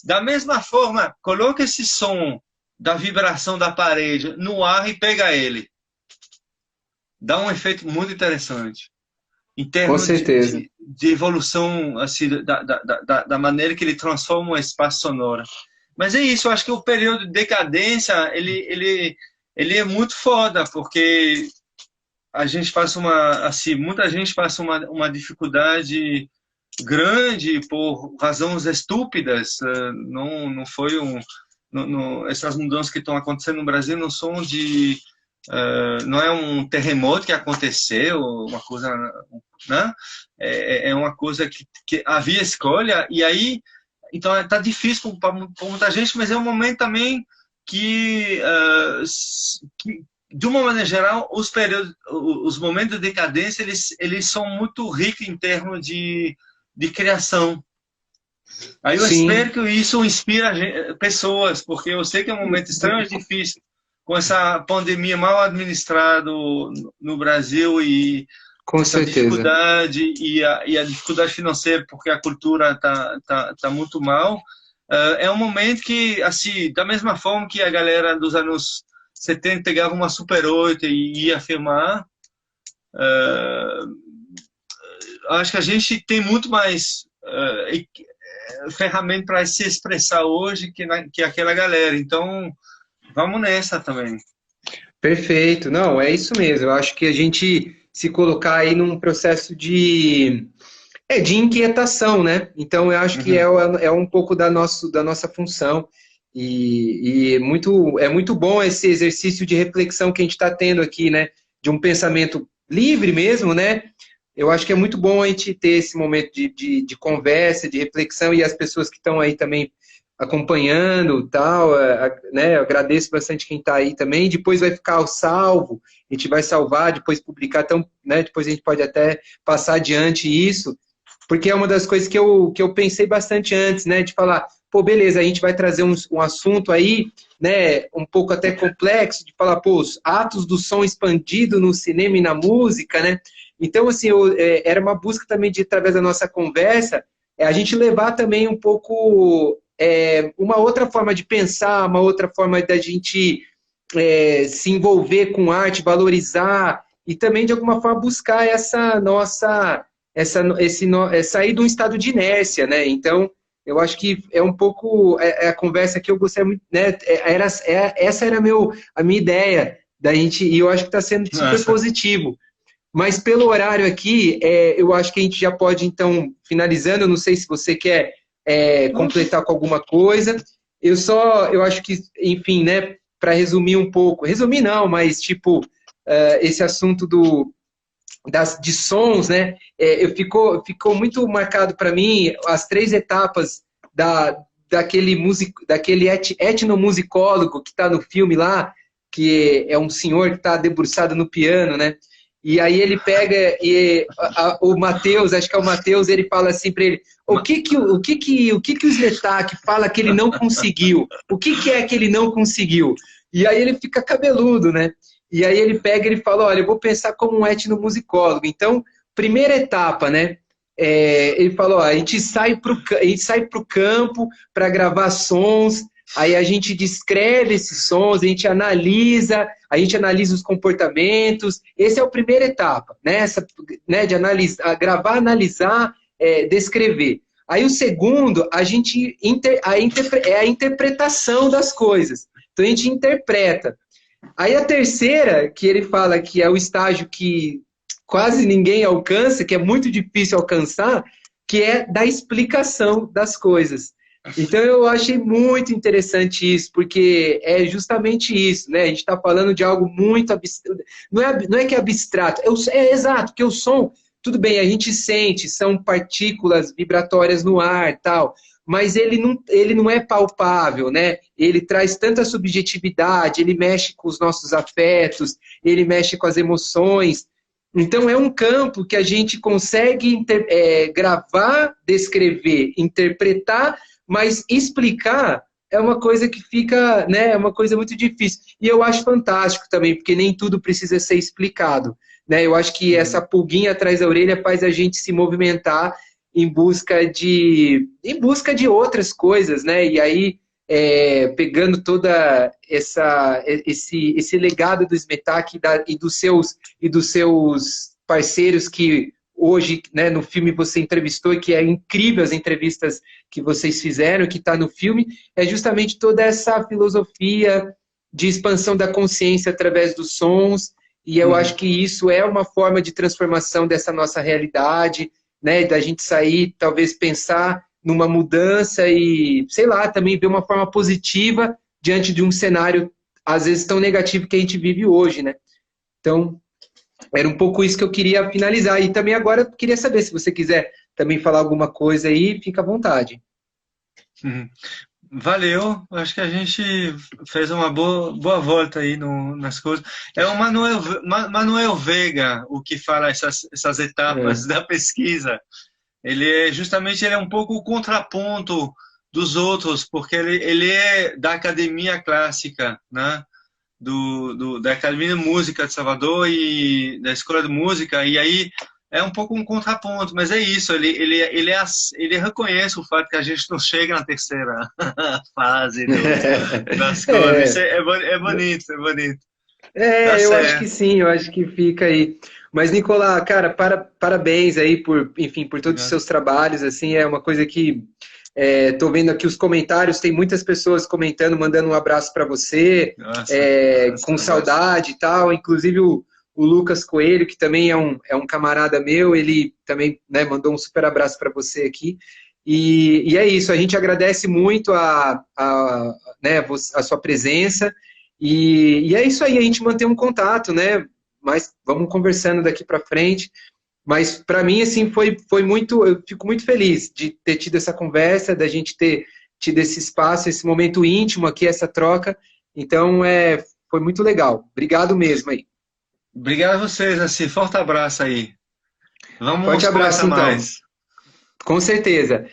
Da mesma forma, coloca esse som da vibração da parede no ar e pega ele. Dá um efeito muito interessante. Em termos de evolução assim, da maneira que ele transforma o espaço sonoro. Mas é isso, eu acho que o período de decadência, ele é muito foda, porque a gente passa muita gente passa uma dificuldade grande por razões estúpidas. Não foi essas mudanças que estão acontecendo no Brasil não são não é um terremoto que aconteceu, uma coisa, né? É uma coisa que havia escolha, e aí então está difícil para muita gente, mas é um momento também que de uma maneira geral, os momentos de decadência, eles são muito ricos em termos de criação. Aí eu espero que isso inspire pessoas, porque eu sei que é um momento extremamente difícil, com essa pandemia mal administrada no Brasil e com essa certeza. dificuldade e a dificuldade financeira, porque a cultura tá muito mal. É um momento que, assim, da mesma forma que a galera dos anos 70 pegava uma Super 8 e ia filmar, acho que a gente tem muito mais ferramenta para se expressar hoje que aquela galera. Então, vamos nessa também. Perfeito. Não, é isso mesmo. Eu acho que a gente se colocar aí num processo de inquietação, né? Então, eu acho que é um pouco da nossa função. E é muito bom esse exercício de reflexão que a gente está tendo aqui, né? De um pensamento livre mesmo, né? Eu acho que é muito bom a gente ter esse momento de conversa, de reflexão, e as pessoas que estão aí também acompanhando, tal, né? Eu agradeço bastante quem está aí também. Depois vai ficar o salvo, a gente vai salvar, depois publicar, então, né? Depois a gente pode até passar adiante isso, porque é uma das coisas que eu pensei bastante antes, né? De falar, pô, beleza, a gente vai trazer um assunto aí, né, um pouco até complexo, de falar, pô, os atos do som expandido no cinema e na música, né? Então, assim, era uma busca também de, através da nossa conversa, a gente levar também um pouco uma outra forma de pensar, uma outra forma da gente se envolver com arte, valorizar, e também, de alguma forma, buscar sair de um estado de inércia, né? Então, eu acho que é um pouco a conversa que eu gostei muito, né? Essa era a minha ideia da gente, e eu acho que está sendo super positivo. Mas pelo horário aqui, eu acho que a gente já pode, então, finalizando, eu não sei se você quer completar com alguma coisa. Eu acho que, enfim, né, para resumir um pouco, resumir não, mas tipo, esse assunto de sons, né, ficou muito marcado para mim as 3 etapas daquele etnomusicólogo que está no filme lá, que é um senhor que está debruçado no piano, né? E aí ele pega o Matheus, acho que é o Matheus, ele fala assim para ele, o que o Smetak fala que ele não conseguiu? O que é que ele não conseguiu? E aí ele fica cabeludo, né? E aí ele pega e ele fala, olha, eu vou pensar como um etnomusicólogo. Então, primeira etapa, né? Ele falou, ó, a gente sai para o campo para gravar sons, aí a gente descreve esses sons, a gente analisa os comportamentos. Essa é a primeira etapa, né? Né, de analisar, gravar, analisar, descrever. Aí o segundo, é a interpretação das coisas. Então a gente interpreta. Aí a terceira, que ele fala que é o estágio que quase ninguém alcança, que é muito difícil alcançar, que é da explicação das coisas. Então eu achei muito interessante isso, porque é justamente isso, né? A gente está falando de algo muito abstrato. Não é que é abstrato, é exato, porque o som, tudo bem, a gente sente, são partículas vibratórias no ar, tal, mas ele não é palpável, né? Ele traz tanta subjetividade, ele mexe com os nossos afetos, ele mexe com as emoções. Então é um campo que a gente consegue gravar, descrever, interpretar, mas explicar é uma coisa que fica, né, é uma coisa muito difícil. E eu acho fantástico também, porque nem tudo precisa ser explicado, né? Eu acho que essa pulguinha atrás da orelha faz a gente se movimentar em busca de outras coisas, né? E aí, pegando toda esse legado do Smetak e dos seus parceiros que hoje, né, no filme você entrevistou, e que é incrível as entrevistas que vocês fizeram, que está no filme, é justamente toda essa filosofia de expansão da consciência através dos sons, e eu acho que isso é uma forma de transformação dessa nossa realidade, né, da gente sair, talvez pensar numa mudança e, sei lá, também ver uma forma positiva diante de um cenário, às vezes, tão negativo que a gente vive hoje, né? Então, era um pouco isso que eu queria finalizar. E também agora eu queria saber, se você quiser também falar alguma coisa aí, fica à vontade. Valeu, acho que a gente fez uma boa volta aí nas coisas. É o Manuel Veiga o que fala essas etapas da pesquisa. Ele é um pouco o contraponto dos outros, porque ele é da academia clássica, né? Da Academia de Música de Salvador e da Escola de Música, e aí é um pouco um contraponto, mas é isso, ele reconhece o fato que a gente não chega na terceira fase das coisas. É bonito, é bonito. Tá Eu acho certo. que sim, eu acho que fica aí. Mas, Nicolás, cara, parabéns aí enfim, por todos os Obrigado. seus trabalhos, assim, é uma coisa que tô vendo aqui os comentários, tem muitas pessoas comentando, mandando um abraço para você, Nossa, com abraço. saudade e tal, inclusive o Lucas Coelho, que também é um camarada meu, ele também, né, mandou um super abraço para você aqui. E é isso, a gente agradece muito né, a sua presença, e é isso aí, a gente mantém um contato, né? Mas vamos conversando daqui para frente. Mas para mim, assim, foi muito. Eu fico muito feliz de ter tido essa conversa, da gente ter tido esse espaço, esse momento íntimo aqui, essa troca. Então, foi muito legal. Obrigado mesmo aí. Obrigado a vocês, assim, forte abraço aí. Forte Vamos abraço, conversar então. mais. Com certeza.